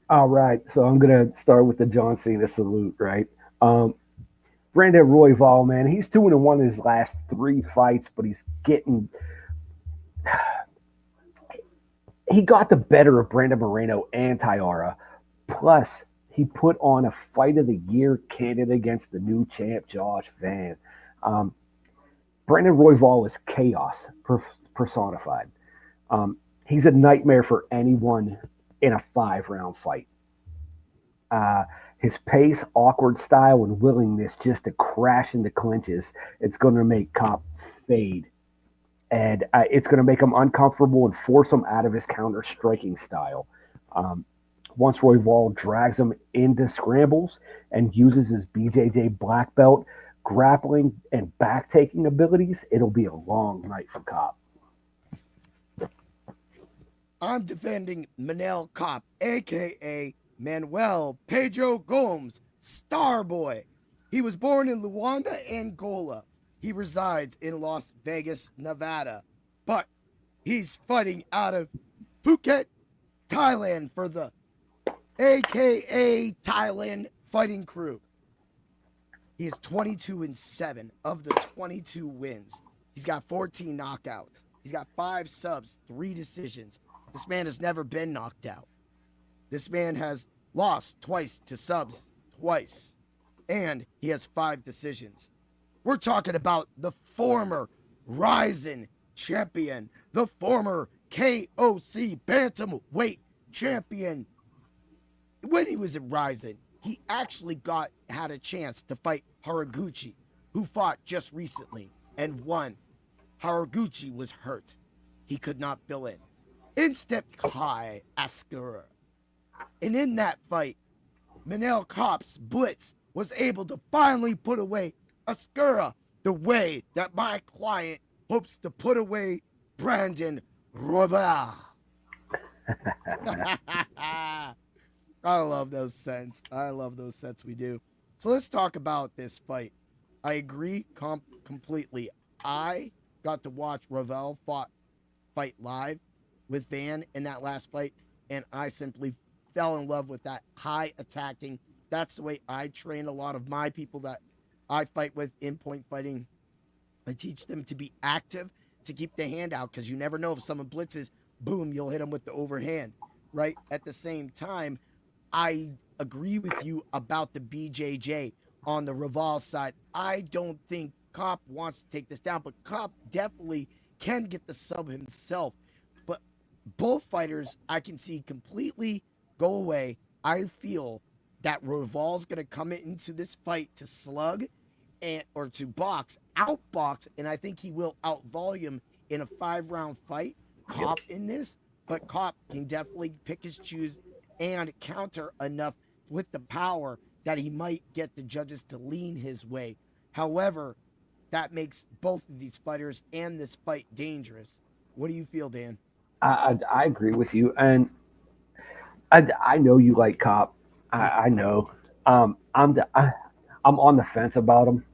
All right, so I'm going to start with the John Cena salute, right? Brandon Royval, man, he's 2-1 in his last 3 fights, but he's getting... He got the better of Brandon Moreno and Tyara. Plus, he put on a Fight of the Year candidate against the new champ, Josh Van. Brandon Royval is chaos personified. He's a nightmare for anyone in a 5-round fight. His pace, awkward style, and willingness just to crash into clinches, it's going to make Kape fade. And it's going to make him uncomfortable and force him out of his counter-striking style. Once Royval drags him into scrambles and uses his BJJ black belt, grappling, and back-taking abilities, it'll be a long night for Kape. I'm defending Manel Kape, a.k.a. Manuel Pedro Gomes, Starboy. He was born in Luanda, Angola. He resides in Las Vegas, Nevada. But he's fighting out of Phuket, Thailand for the a.k.a. Thailand Fighting Crew. He is 22-7 of the 22 wins. He's got 14 knockouts. He's got 5 subs, 3 decisions. This man has never been knocked out. This man has lost twice to subs, twice. And he has 5 decisions. We're talking about the former Ryzen champion, the former KOC bantamweight champion. When he was at Ryzen, he actually had a chance to fight Haraguchi, who fought just recently and won. Haraguchi was hurt. He could not fill in. In stepped Kai Asura. And in that fight, Manel Kape's blitz was able to finally put away Ascura the way that my client hopes to put away Brandon Royval. I love those sets. I love those sets we do. So let's talk about this fight. I agree completely. I got to watch Royval fight live with Van in that last fight, and I simply fell in love with that high attacking. That's the way I train a lot of my people that I fight with in point fighting. I teach them to be active, to keep the hand out, because you never know if someone blitzes, boom, you'll hit them with the overhand, right? At the same time, I agree with you about the BJJ on the Royval side. I don't think Kape wants to take this down, but Kape definitely can get the sub himself. But both fighters I can see completely go away. I feel that Royval's going to come into this fight to slug or to outbox, and I think he will outvolume in a 5-round fight Kape in this, but Kape can definitely pick his choose and counter enough with the power that he might get the judges to lean his way. However, that makes both of these fighters and this fight dangerous. What do you feel, Dan? I agree with you, and I know you like Kape. I know. I'm on the fence about him.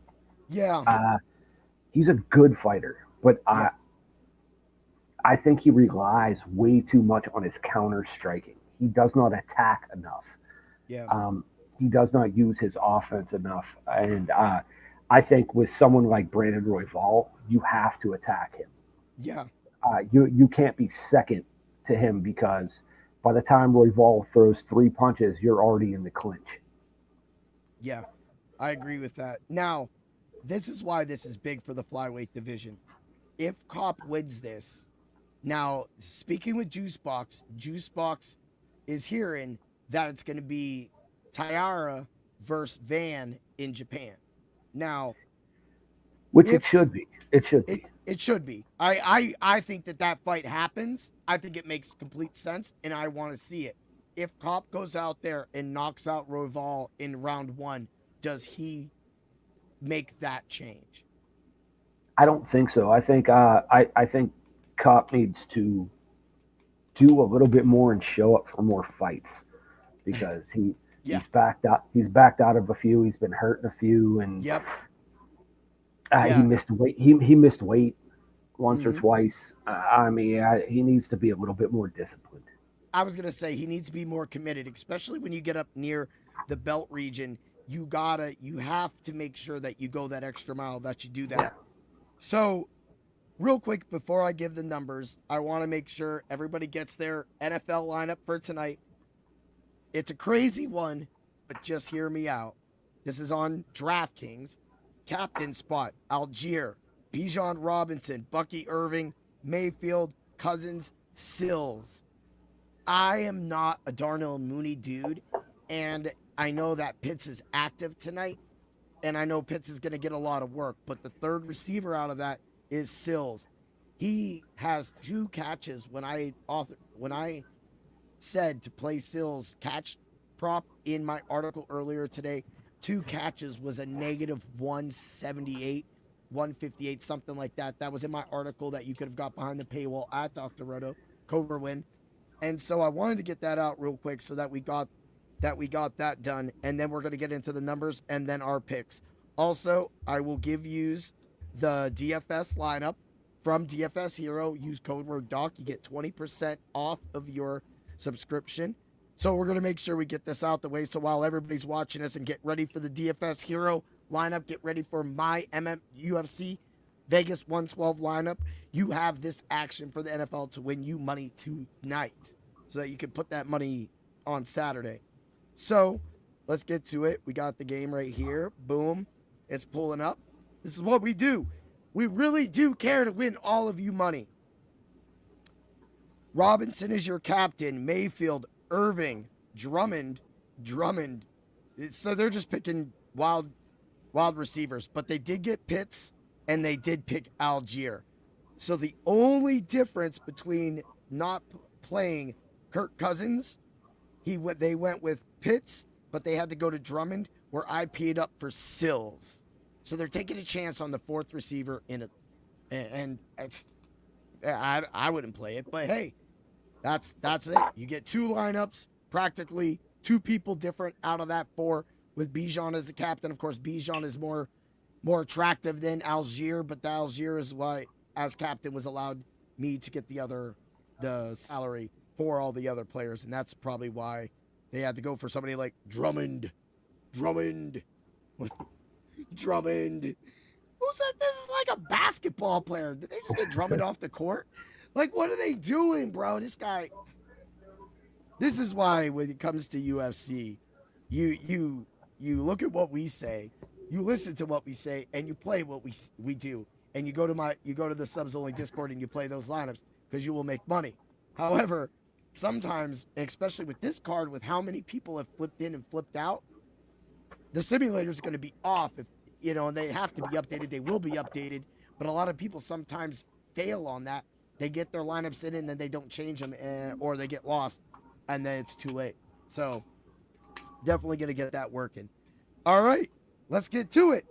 Yeah. He's a good fighter, but I think he relies way too much on his counter striking. He does not attack enough. Yeah. He does not use his offense enough. And I think with someone like Brandon Royval, you have to attack him. Yeah. You can't be second to him, because by the time Royval throws 3 punches, you're already in the clinch. Yeah, I agree with that. Now, this is why this is big for the flyweight division. If Kape wins this, now, speaking with Juicebox is hearing that it's going to be Taira versus Van in Japan. Now, which it should be. It should be. It should be. I think that fight happens. I think it makes complete sense, and I want to see it. If Kape goes out there and knocks out Royval in round 1, does he make that change? I don't think so. I think Kape needs to do a little bit more and show up for more fights, because he's backed out. He's backed out of a few. He's been hurt in a few, and he missed weight. He missed weight once or twice. He needs to be a little bit more disciplined. I was gonna say he needs to be more committed, especially when you get up near the belt region. You have to make sure that you go that extra mile, that you do that. Yeah. So, real quick, before I give the numbers, I want to make sure everybody gets their NFL lineup for tonight. It's a crazy one, but just hear me out. This is on DraftKings. Captain spot: Algier, Bijan Robinson, Bucky Irving, Mayfield, Cousins, Sills. I am not a Darnell Mooney dude, and I know that Pitts is active tonight, and I know Pitts is going to get a lot of work, but the third receiver out of that is Sills. He has 2 catches. When I said to play Sills catch prop in my article earlier today, 2 catches was a negative 178, 158, something like that. That was in my article that you could have got behind the paywall at Dr. Roto, Cobra Win. And so I wanted to get that out real quick so that we got that done, and then we're going to get into the numbers and then our picks. Also, I will give you the DFS lineup from DFS Hero. Use code word DOC. You get 20% off of your subscription. So we're going to make sure we get this out the way. So while everybody's watching us and get ready for the DFS Hero lineup, get ready for my UFC Vegas 112 lineup, you have this action for the NFL to win you money tonight so that you can put that money on Saturday. So let's get to it. We got the game right here. Boom. It's pulling up. This is what we do. We really do care to win all of you money. Robinson is your captain. Mayfield, Irving, Drummond. So they're just picking wild receivers, but they did get Pitts and they did pick Algier. So the only difference between not playing Kirk Cousins, they went with Pitts, but they had to go to Drummond, where I paid up for Sills. So they're taking a chance on the 4th receiver and I wouldn't play it, but hey, that's it. You get 2 lineups, practically 2 people different out of that 4, with Bijan as the captain. Of course, Bijan is more attractive than Algier, but the Algier is why, as captain, was allowed me to get the other the salary for all the other players, and that's probably why they had to go for somebody like Drummond. Drummond. Who's that? This is like a basketball player. Did they just get Drummond off the court? Like, what are they doing, bro? This guy. This is why when it comes to UFC, you look at what we say, you listen to what we say, and you play what we do. And you go to the subs only Discord and you play those lineups because you will make money. However, sometimes, especially with this card, with how many people have flipped in and flipped out, the simulator is going to be off. If and they have to be updated, they will be updated. But a lot of people sometimes fail on that. They get their lineups in and then they don't change them, or they get lost, and then it's too late. So definitely going to get that working. All right, let's get to it.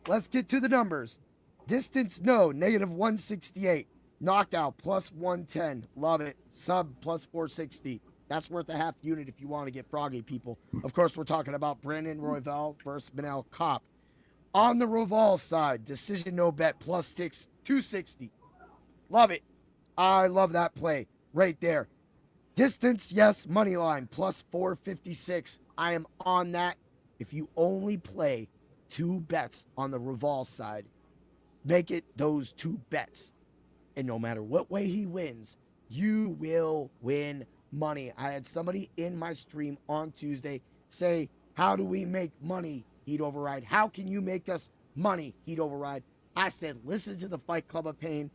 Let's get to the numbers. Distance, no, -168. Knockout, +110. Love it. Sub, +460. That's worth a half unit if you want to get froggy, people. Of course, we're talking about Brandon Royval versus Manel Kape. On the Royval side, decision no bet, +260. Love it. I love that play right there. Distance, yes, money line, +456. I am on that. If you only play 2 bets on the Royval side, make it those 2 bets. And no matter what way he wins, you will win money. I had somebody in my stream on Tuesday say, how do we make money, Heat Override? How can you make us money, Heat Override? I said, listen to the Fight Club of Pain.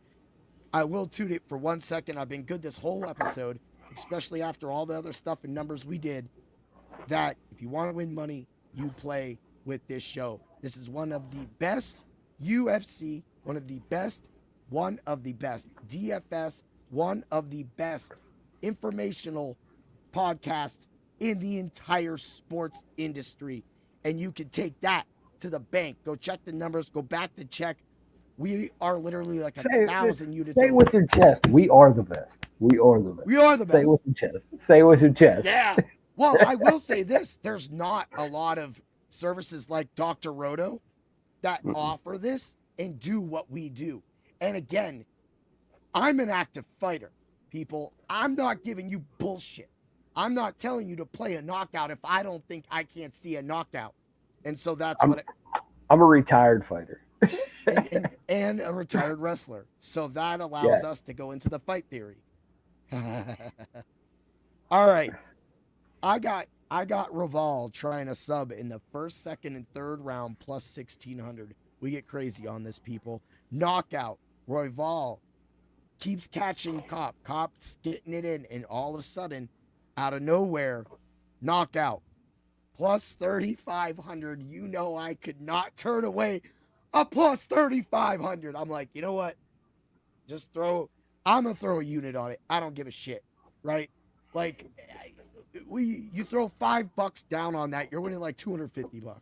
I will toot it for 1 second. I've been good this whole episode, especially after all the other stuff and numbers we did, that if you want to win money, you play with this show. This is one of the best UFC, one of the best DFS, one of the best informational podcasts in the entire sports industry. And you can take that to the bank. Go check the numbers. Go back to check. We are literally like 1,000 units. Say it with your chest. We are the best. We are the best. We are the best. Say it with your chest. Say it with your chest. Yeah. Well, I will say this. There's not a lot of services like drroto that offer this and do what we do. And again, I'm an active fighter, people. I'm not giving you bullshit. I'm not telling you to play a knockout if I don't think I can't see a knockout. And so that's I'm a retired fighter. and a retired wrestler. So that allows us to go into the fight theory. All right. I got Royval trying a sub in the first, second, and third round +1,600. We get crazy on this, people. Knockout. Royval keeps catching Kape. Kape's getting it in, and all of a sudden, out of nowhere, knockout. +3,500. You know I could not turn away a +3,500. I'm like, you know what? I'm going to throw a unit on it. I don't give a shit, right? Like, you throw $5 down on that, you're winning like $250.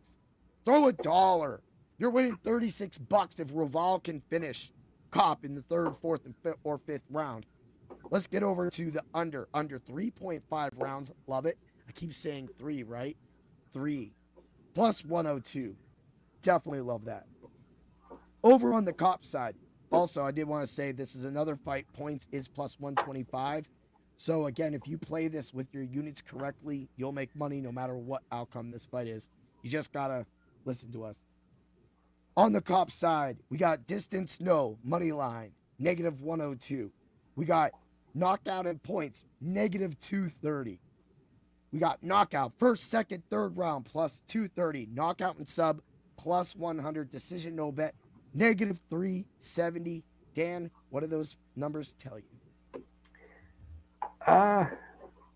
Throw $1. You're winning $36 if Royval can finish Kape in the third, fourth, and fifth round. Let's get over to the under 3.5 rounds. Love it. I keep saying 3, right? 3 +102. Definitely love that. Over on the Kape side, also, I did want to say this is another fight. Points is +125. So again, if you play this with your units correctly, you'll make money no matter what outcome this fight is. You just gotta listen to us. On the Kape side, we got distance, no, money line, -102. We got knockout and points, -230. We got knockout, first, second, third round, +230. Knockout and sub, +100. Decision, no bet, -370. Dan, what do those numbers tell you?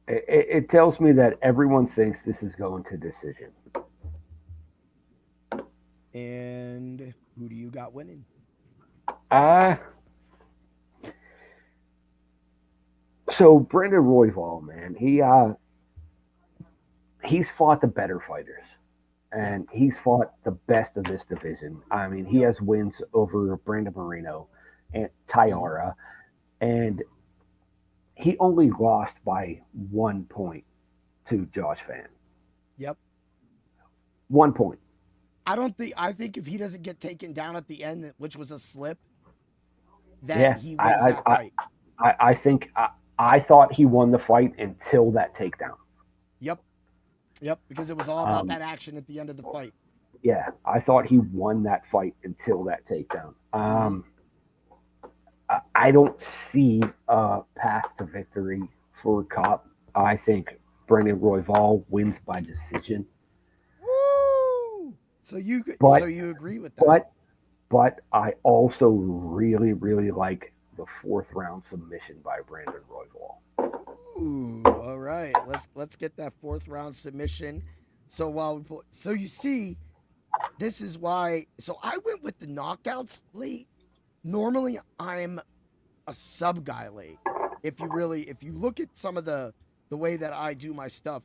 It tells me that everyone thinks this is going to decision. And who do you got winning? So Brandon Royval, man, he's fought the better fighters, and he's fought the best of this division. I mean, he has wins over Brandon Moreno and Tyara, and he only lost by 1 point to Josh Fan. Yep. 1 point. I think if he doesn't get taken down at the end, which was a slip, that he wins that fight. I think I thought he won the fight until that takedown. Yep, because it was all about that action at the end of the fight. Yeah, I thought he won that fight until that takedown. I don't see a path to victory for Kape. I think Brendan Royval wins by decision. Woo! So you agree with that? But I also really, really like the 4th round submission by Brandon Royval. Ooh, all right. Let's get that 4th round submission. So you see, this is why. So I went with the knockouts late. Normally I'm a sub guy late. If you look at some of the way that I do my stuff,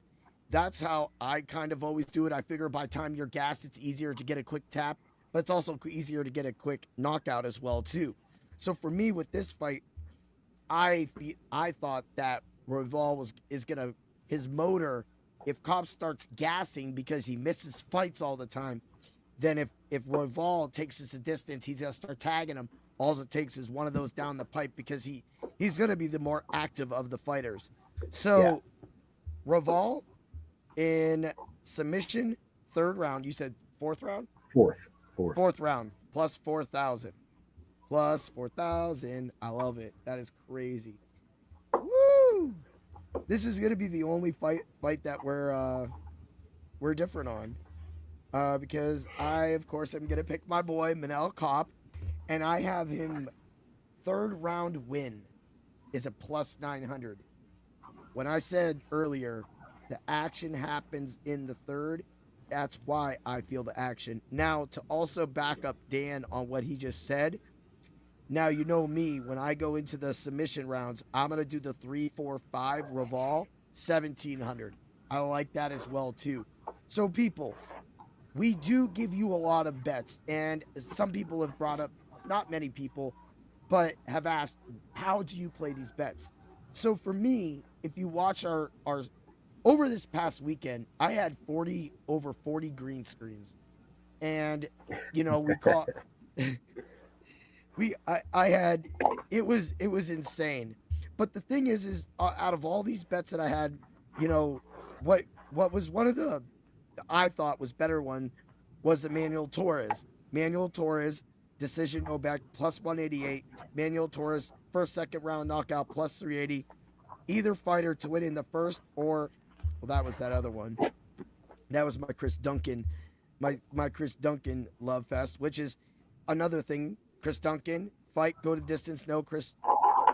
that's how I kind of always do it. I figure by the time you're gassed, it's easier to get a quick tap, but it's also easier to get a quick knockout as well too. So for me with this fight, I thought that Royval his motor, if Kape starts gassing because he misses fights all the time, then if Royval takes us a distance, he's gonna start tagging him. All it takes is one of those down the pipe because he's gonna be the more active of the fighters. So Royval in submission, 3rd round. You said 4th round? Fourth round, plus 4,000. Plus 4,000. I love it. That is crazy. Woo! This is gonna be the only fight that we're different on. Because I, of course, am gonna pick my boy Manel Kape, and I have him 3rd round win is a plus 900. When I said earlier the action happens in the 3rd, that's why I feel the action. Now, to also back up Dan on what he just said, now you know me, when I go into the submission rounds, I'm going to do the 3, 4, 5 Royval, 1,700. I like that as well, too. So, people, we do give you a lot of bets, and some people have brought up, not many people, but have asked, how do you play these bets? So, for me, if you watch our over this past weekend, I had over 40 green screens, and we caught I had it was insane. But the thing is out of all these bets that I had, what was one of the I thought was better one was Emmanuel Torres. Manuel Torres decision no back plus 188. Manuel Torres first second round knockout plus 380. Either fighter to win in the first or that was that other one. That was my Chris Duncan, my Chris Duncan love fest, which is another thing. Chris Duncan, fight, go to distance, no Chris,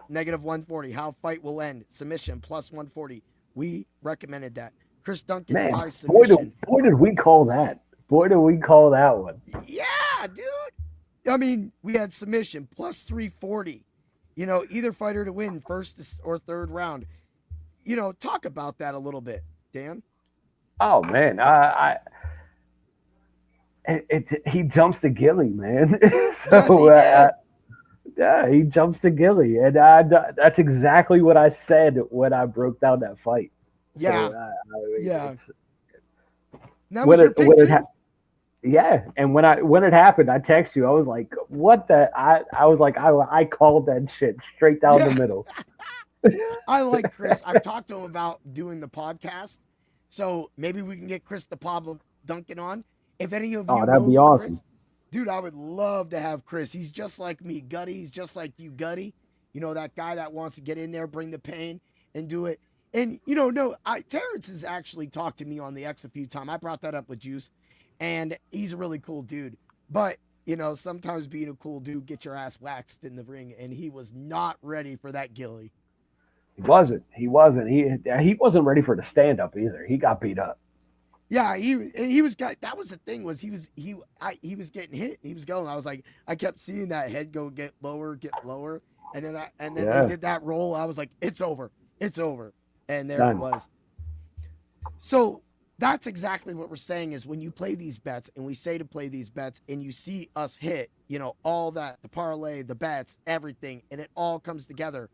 negative 140. How fight will end, submission, plus 140. We recommended that. Chris Duncan, by submission. Boy, did we call that. Boy, did we call that one. Yeah, dude. I mean, we had submission, plus 340. Either fighter to win, first or 3rd round. Talk about that a little bit, Dan. Oh, man. He jumps the gilly, man. He jumps the gilly. And that's exactly what I said when I broke down that fight. Yeah. So, That was your pick, too. Yeah, and when it happened, I texted you. I was like, "What the?" I was like, I called that shit straight down the middle. I like Chris. I've talked to him about doing the podcast, so maybe we can get Chris the Pablo Duncan on. If any of you, that'd be awesome, Chris, dude. I would love to have Chris. He's just like me, Gutty. He's just like you, Gutty. That guy that wants to get in there, bring the pain, and do it. And Terrence has actually talked to me on the X a few times. I brought that up with Juice. And he's a really cool dude. But, sometimes being a cool dude, get your ass waxed in the ring. And he was not ready for that gilly. He wasn't. He wasn't ready for the stand-up either. He got beat up. Yeah, that was the thing was he was getting hit. He was going. I was like, I kept seeing that head get lower. And then they did that roll. I was like, it's over. And there it was. So that's exactly what we're saying is when you play these bets and we say to play these bets and you see us hit, all that, the parlay, the bets, everything, and it all comes together.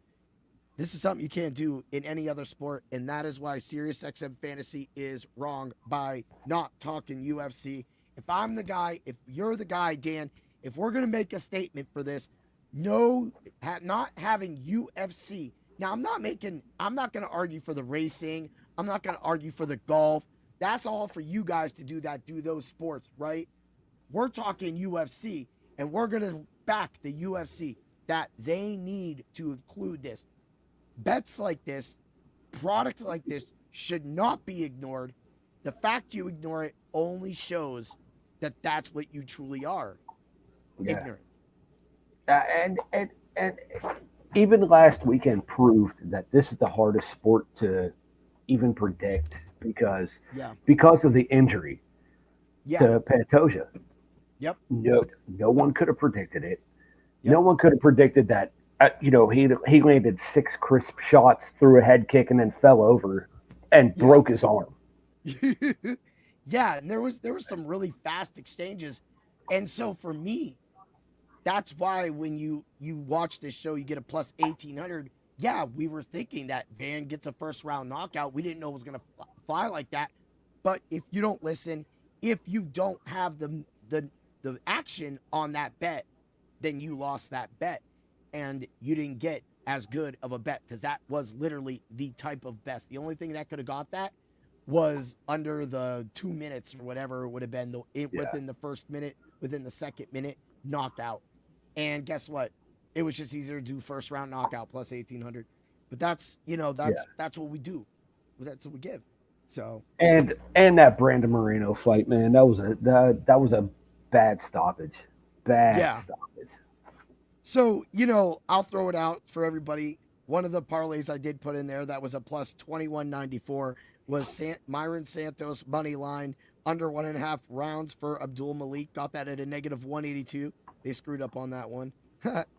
This is something you can't do in any other sport, and that is why SiriusXM Fantasy is wrong by not talking UFC. If I'm the guy, if you're the guy, Dan, if we're going to make a statement for this, not having UFC. Now, I'm not going to argue for the racing. I'm not going to argue for the golf. That's all for you guys to do those sports, right? We're talking UFC, and we're going to back the UFC that they need to include this. Bets like this, product like this should not be ignored. The fact you ignore it only shows that that's what you truly are. Yeah. Ignorant. And even last weekend proved that this is the hardest sport to even predict because of the injury to Pantoja. Yep. No one could have predicted it. Yep. No one could have predicted that. He landed 6 crisp shots, threw a head kick, and then fell over and broke his arm. Yeah, and there was some really fast exchanges, and so for me, that's why when you watch this show, you get a plus 1800. Yeah, we were thinking that Van gets a first round knockout. We didn't know it was gonna fly like that, but if you don't listen, if you don't have the action on that bet, then you lost that bet, and you didn't get as good of a bet because that was literally the type of best. The only thing that could have got that was under the 2 minutes or whatever it would have been within the first minute, within the second minute, knockout. And guess what? It was just easier to do first round knockout plus 1800. But that's what we do. That's what we give. So and that Brandon Moreno fight, man, that was a bad stoppage. Stoppage. So, I'll throw it out for everybody. One of the parlays I did put in there that was a plus 2194 was Myron Santos money line under 1.5 rounds for Abdul Malik. Got that at a negative 182. They screwed up on that one.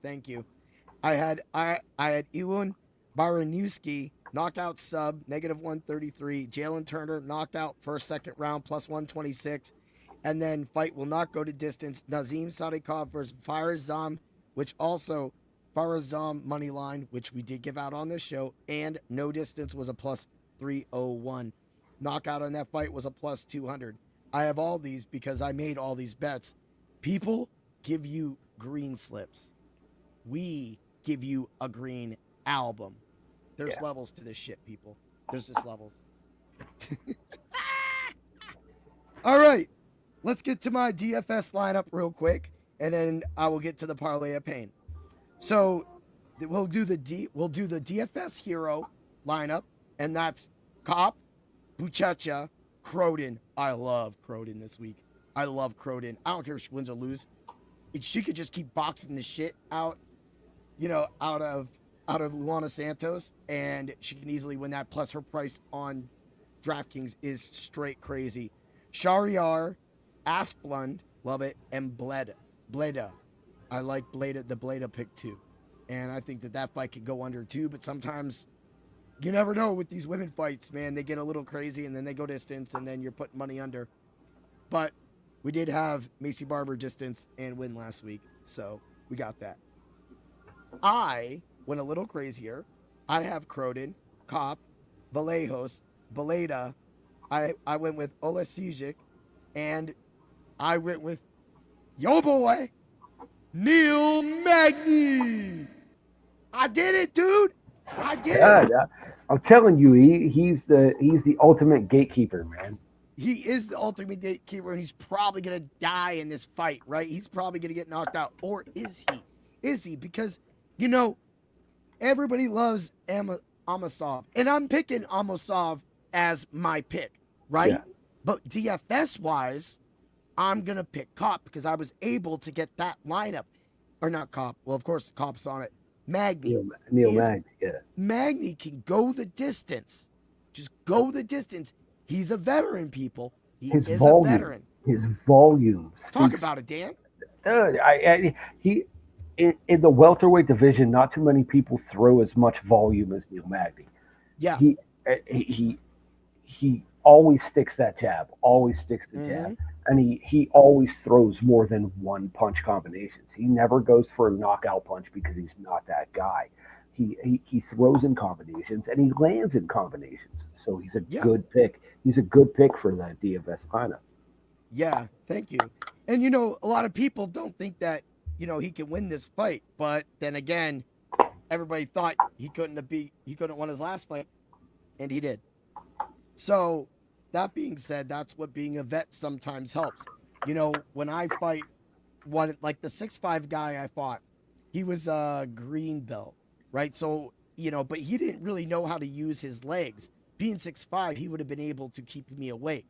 Thank you. I had Elon Baranowski knockout sub negative 133. Jalen Turner knockout first second round plus 126. And then fight will not go to distance. Nazim Sadikov versus Farazam, which also Farazam money line, which we did give out on this show, and no distance was a plus 301. Knockout on that fight was a plus 200. I have all these because I made all these bets. People give you green slips. We give you a green album. There's levels to this shit, people. There's just levels. All right. Let's get to my DFS lineup real quick, and then I will get to the parlay of pain. So we'll do the DFS hero lineup, and that's Kape, Buchecha, Croden. I love Croden this week. I love Croden. I don't care if she wins or lose. She could just keep boxing the shit out of Luana Santos, and she can easily win that. Plus her price on DraftKings is straight crazy. Shahryar, Asplund, love it, and Bleda. I like the Bleda pick too. And I think that fight could go under too, but sometimes you never know with these women fights, man. They get a little crazy and then they go distance and then you're putting money under. But we did have Macy Barber distance and win last week, so we got that. I went a little crazier. I have Croden, Kape, Vallejos, Bleda. I went with Olesijic, and I went with yo boy, Neil Magny. I did it, dude. I did it. I'm telling you, he's the ultimate gatekeeper, man. He is the ultimate gatekeeper, and he's probably gonna die in this fight, right? He's probably gonna get knocked out, or is he? Is he? Because everybody loves Amosov, and I'm picking Amosov as my pick, right? Yeah. But DFS wise, I'm gonna pick Kape because I was able to get that lineup, or not Kape. Well, of course, Kape's on it. Magny, Neil Magny, yeah. Magny can go the distance. Just go the distance. He's a veteran, people. He is a veteran. His volume. Talk about it, Dan. Dude, he in the welterweight division, not too many people throw as much volume as Neil Magny. Yeah. He always sticks that jab. Always sticks the jab. And he always throws more than one punch combinations. He never goes for a knockout punch because he's not that guy. He throws in combinations and he lands in combinations. So he's a good pick. He's a good pick for that DFS lineup. Yeah, thank you. And a lot of people don't think that he can win this fight. But then again, everybody thought he couldn't win his last fight, and he did. So that being said, that's what being a vet sometimes helps. When I fight one, like the 6'5" guy I fought, he was a green belt, right? So, but he didn't really know how to use his legs. Being 6'5", he would have been able to keep me awake.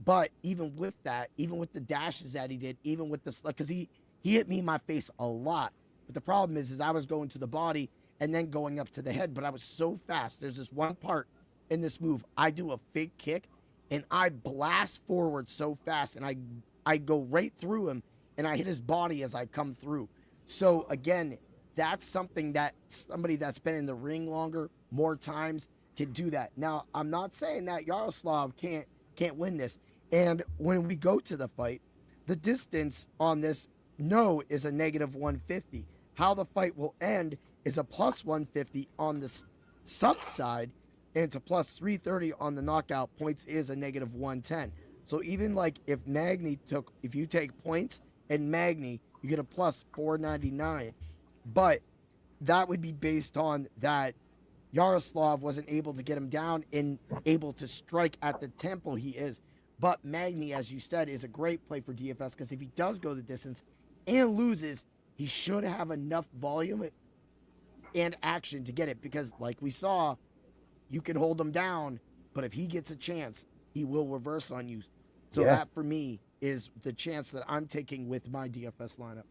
But even with that, even with the dashes that he did, even with the, because he hit me in my face a lot. But the problem is I was going to the body and then going up to the head, but I was so fast. There's this one part in this move. I do a fake kick and I blast forward so fast, and I go right through him, and I hit his body as I come through. So again, that's something that somebody that's been in the ring longer, more times, can do that. Now, I'm not saying that Yaroslav can't win this. And when we go to the fight, the distance on this is a negative 150. How the fight will end is a plus 150 on the sub side, and to plus 330 on the knockout points is a negative 110. So even like if you take points and Magny, you get a plus 499. But that would be based on that Yaroslav wasn't able to get him down and able to strike at the tempo he is. But Magny, as you said, is a great play for DFS, because if he does go the distance and loses, he should have enough volume and action to get it, because like we saw, you can hold him down, but if he gets a chance, he will reverse on you. So that for me is the chance that I'm taking with my DFS lineup.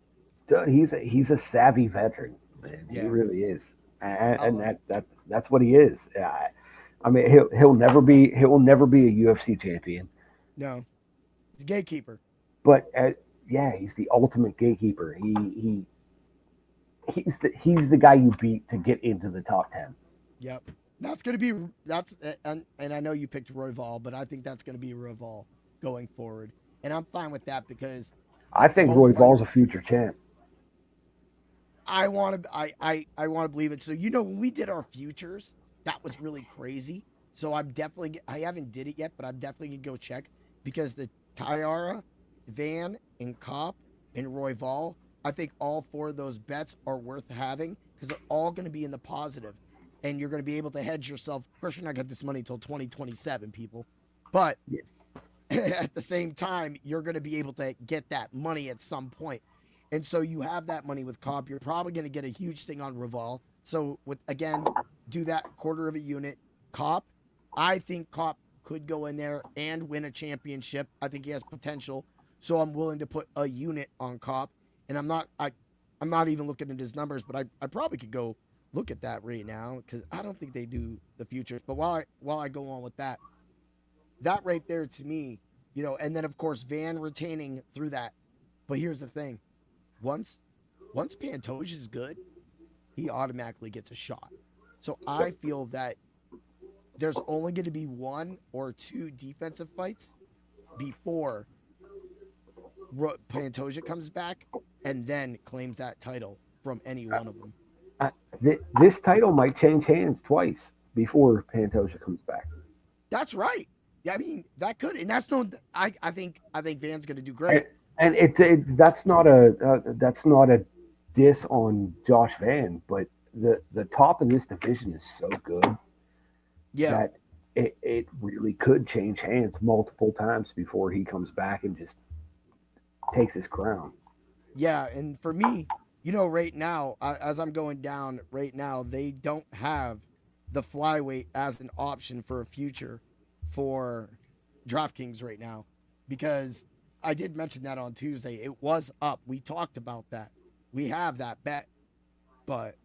Dude, he's a savvy veteran, man. Yeah. He really is, and that's what he is. I mean, he'll never be a UFC champion. No, he's a gatekeeper. But he's the ultimate gatekeeper. He's the guy you beat to get into the top 10. Yep. And I know you picked Royval, but I think that's going to be Royval going forward. And I'm fine with that, because I think Royval's a future champ. I want to believe it. So, when we did our futures, that was really crazy. So I haven't did it yet, but I'm definitely going to go check, because the Tyara, Van, and Kape, and Royval, I think all four of those bets are worth having, because they're all going to be in the positive. And you're going to be able to hedge yourself. Of course, you're not going to get this money until 2027, people. But at the same time, you're going to be able to get that money at some point. And so you have that money with Kape. You're probably going to get a huge thing on Royval. So, do that quarter of a unit. Kape, I think Kape could go in there and win a championship. I think he has potential. So I'm willing to put a unit on Kape. And I'm not even looking at his numbers, but I probably could go look at that right now, because I don't think they do the futures. But while I go on with that right there, to me, and then of course Van retaining through that. But here's the thing: once Pantoja is good, he automatically gets a shot. So I feel that there's only going to be one or two defensive fights before Pantoja comes back and then claims that title from any one of them. This title might change hands twice before Pantoja comes back. That's right. Yeah, I mean, that could, and that's no. I think Van's going to do great. And that's not a diss on Josh Van, but the top of this division is so good that it really could change hands multiple times before he comes back and just takes his crown. Yeah, and for me, right now, as I'm going down right now, they don't have the flyweight as an option for a future for DraftKings right now, because I did mention that on Tuesday. It was up. We talked about that. We have that bet, but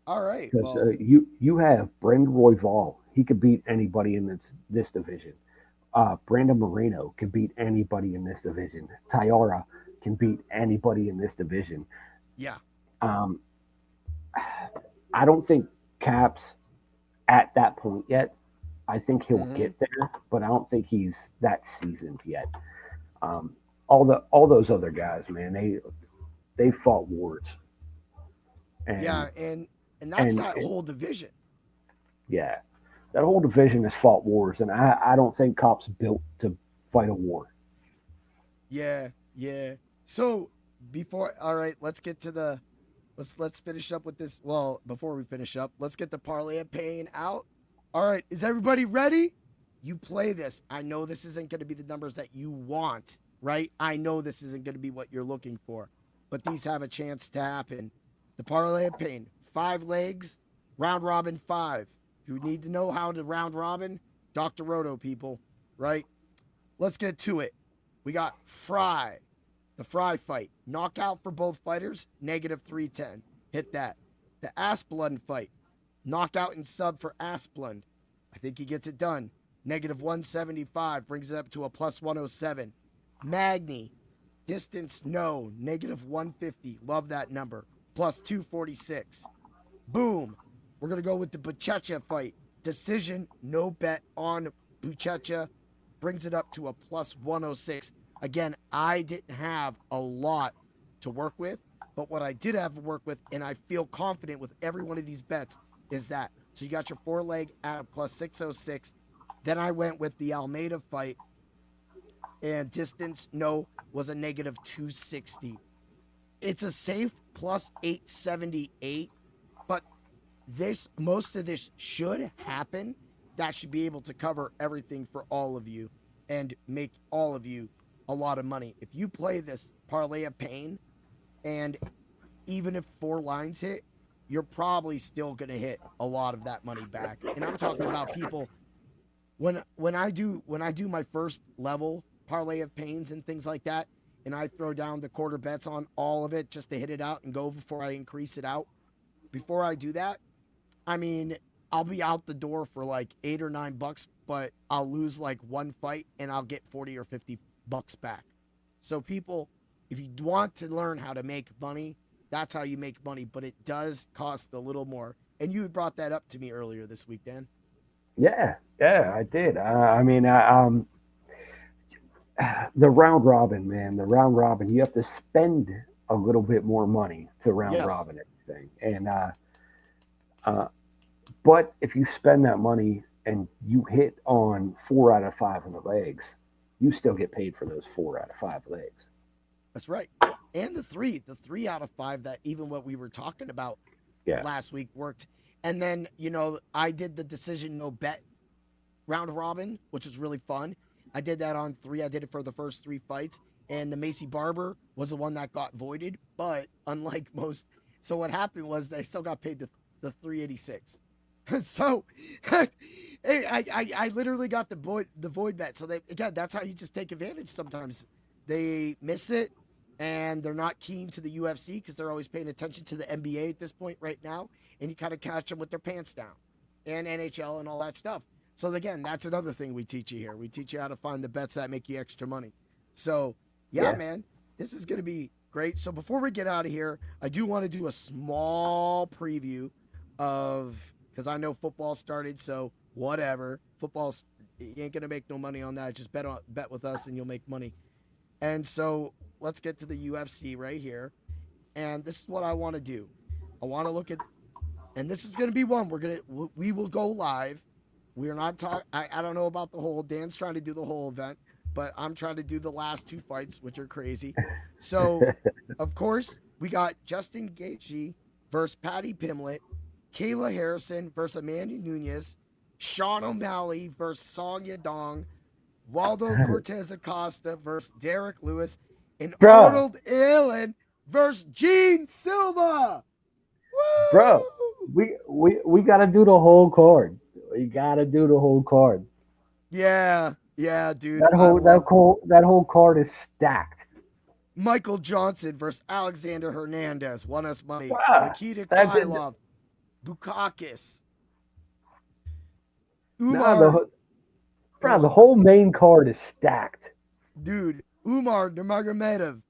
all right. Because you have Brendan Royval. He could beat anybody in this division. Brandon Moreno can beat anybody in this division. Tyara can beat anybody in this division. Yeah. I don't think Kape's at that point yet. I think he'll get there, but I don't think he's that seasoned yet. All those other guys, man, they fought wars. And that's that whole division. Yeah. That whole division has fought wars, and I don't think Kape's built to fight a war. Yeah, yeah. So All right, let's get to the let's finish up with this. Well, before we finish up, let's get the parlay of pain out. All right, is everybody ready? You play this. I know this isn't going to be the numbers that you want, right? I know this isn't going to be what you're looking for, but these have a chance to happen. The parlay of pain, 5 legs, round robin 5. If you need to know how to round robin, Dr. Roto, people, right? Let's get to it. We got Fry. The Fry fight. Knockout for both fighters, -310. Hit that. The Asplund fight. Knockout and sub for Asplund. I think he gets it done. -175. Brings it up to a +107. Magny. Distance, no. -150. Love that number. +246. Boom. We're going to go with the Buchecha fight. Decision, no bet on Buchecha. Brings it up to a +106. Again, I didn't have a lot to work with, but what I did have to work with, and I feel confident with every one of these bets, is that. So you got your 4-leg at a +606. Then I went with the Almeida fight, and distance, no, was a -260. It's a safe +878, but most of this should happen. That should be able to cover everything for all of you and make all of you a lot of money. If you play this parlay of pain, and even if 4 lines hit, you're probably still going to hit a lot of that money back. And I'm talking about people when I do my first level parlay of pains and things like that, and I throw down the quarter bets on all of it just to hit it out and go before I increase it out. Before I do that, I mean, I'll be out the door for like $8 or $9, but I'll lose like 1 fight and I'll get 40 or 50 bucks back. So people, if you want to learn how to make money, that's how you make money, but it does cost a little more. And you had brought that up to me earlier this week, Dan. Yeah, I did. The round robin, man, you have to spend a little bit more money to round robin everything. And, but if you spend that money and you hit on 4 out of 5 of the legs, you still get paid for those 4 out of 5 legs. That's right. And the 3 out of 5, that even what we were talking about last week worked. And then, I did the decision no bet round robin, which was really fun. I did that on 3. I did it for the first 3 fights. And the Macy Barber was the one that got voided. But unlike most, so what happened was they still got paid the 386. So I literally got the void bet. So that's how you just take advantage sometimes. They miss it, and they're not keen to the UFC because they're always paying attention to the NBA at this point right now, and you kind of catch them with their pants down, and NHL and all that stuff. So again, that's another thing we teach you here. We teach you how to find the bets that make you extra money. So yeah. Man, this is going to be great. So before we get out of here, I do want to do a small preview of, because I know football started, so whatever. Football's, you ain't going to make no money on that. Just bet with us and you'll make money. And so let's get to the UFC right here. And this is what I want to do. I want to look at, and this is going to be one we will go live. We're not talking, I don't know about the whole, Dan's trying to do the whole event, but I'm trying to do the last 2 fights, which are crazy. So, of course, we got Justin Gaethje versus Patty Pimblett, Kayla Harrison versus Amanda Nunes, Sean O'Malley versus Song Yadong, Waldo Cortez Acosta versus Derek Lewis, and Arnold Allen versus Gene Silva. Woo! Bro, we got to do the whole card. We got to do the whole card. Yeah, dude. That whole card is stacked. Michael Johnson versus Alexander Hernandez won us money. Wow, Nikita Krylov, Bukakis, Umar. The whole main card is stacked. Dude, Umar Nurmagomedov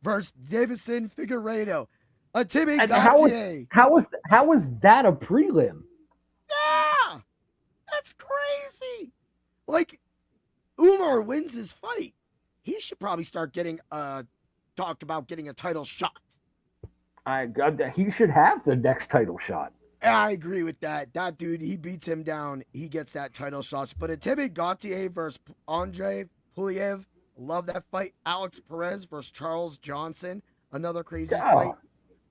versus Davison Figueiredo. Timmy Gauthier. How was that a prelim? Yeah! That's crazy. Like, Umar wins his fight. He should probably start getting talked about getting a title shot. He should have the next title shot. I agree with that. That dude, he beats him down. He gets that title shot. But Timmy Gauthier versus Andre Puliev. Love that fight. Alex Perez versus Charles Johnson. Another crazy Yeah. fight.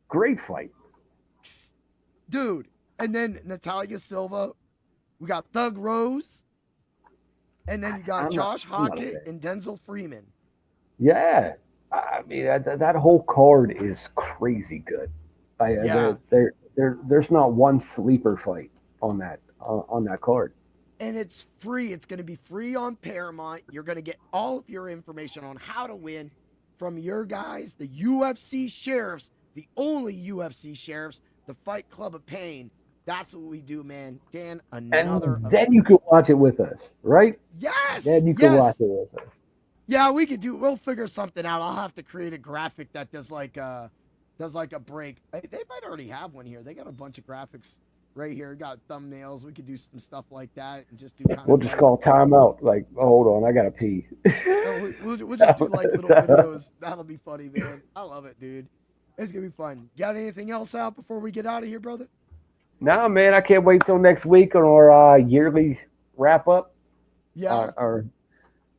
Great fight. Dude. And then Natalia Silva. We got Thug Rose. And then you got Josh Hockett and Denzel Freeman. Yeah. I mean, that whole card is crazy good. There's not one sleeper fight on that card. And it's free. It's going to be free on Paramount. You're going to get all of your information on how to win from your guys, the UFC Sheriffs, the only UFC Sheriffs, the Fight Club of Pain. That's what we do, man. Dan, another. And then you can watch it with us, right? Yes. Then you can watch it with us. Yeah, we'll figure something out. I'll have to create a graphic that does like a break. They might already have one here. They got a bunch of graphics right here. Got thumbnails. We could do some stuff like that and just do. We'll just call timeout. Like, oh, hold on, I gotta pee. We'll just do like little videos. That'll be funny, man. I love it, dude. It's gonna be fun. Got anything else out before we get out of here, brother? No, man, I can't wait till next week on our yearly wrap up. Yeah.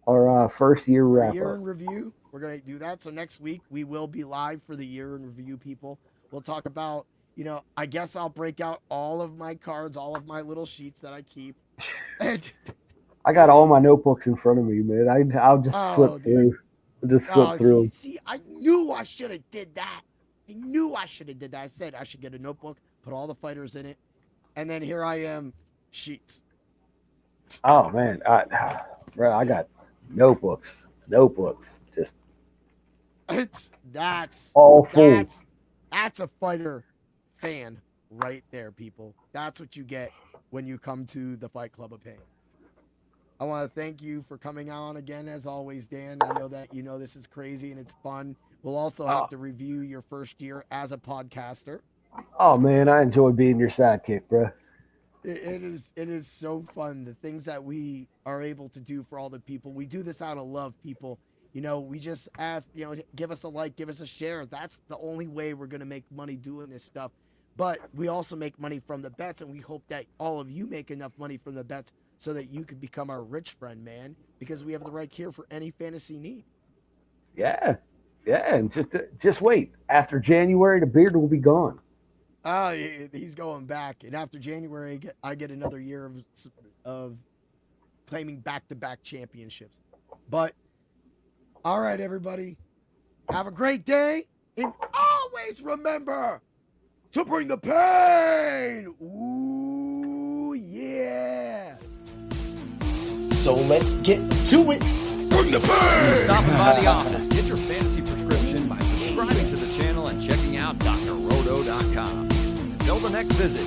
Our first year wrap up. Year in review. We're going to do that. So next week we will be live for the year in review, people. We'll talk about, I guess I'll break out all of my cards, all of my little sheets that I keep. And I got all my notebooks in front of me, man. I'll just flip through. Through. See, I knew I should have did that. I said I should get a notebook, put all the fighters in it, and then here I am, sheets. Oh man, I got notebooks. Just That's all full. That's a fighter fan right there, people. That's what you get when you come to the Fight Club of Pain. I want to thank you for coming on again, as always, Dan. I know that this is crazy and it's fun. We'll also have to review your first year as a podcaster. Oh man, I enjoy being your sidekick, bro. It is so fun. The things that we are able to do for all the people. We do this out of love, people. We just ask, give us a like, give us a share. That's the only way we're going to make money doing this stuff. But we also make money from the bets, and we hope that all of you make enough money from the bets so that you can become our rich friend, man, because we have the right cure for any fantasy need. Yeah, and just wait. After January, the beard will be gone. Oh, he's going back, and after January, I get another year of claiming back-to-back championships. But all right, everybody, have a great day, and always remember to bring the pain. Ooh, yeah. So let's get to it. Bring the pain. Stopping by the office. Get your fantasy prescription by subscribing to the channel and checking out drroto.com. Until the next visit,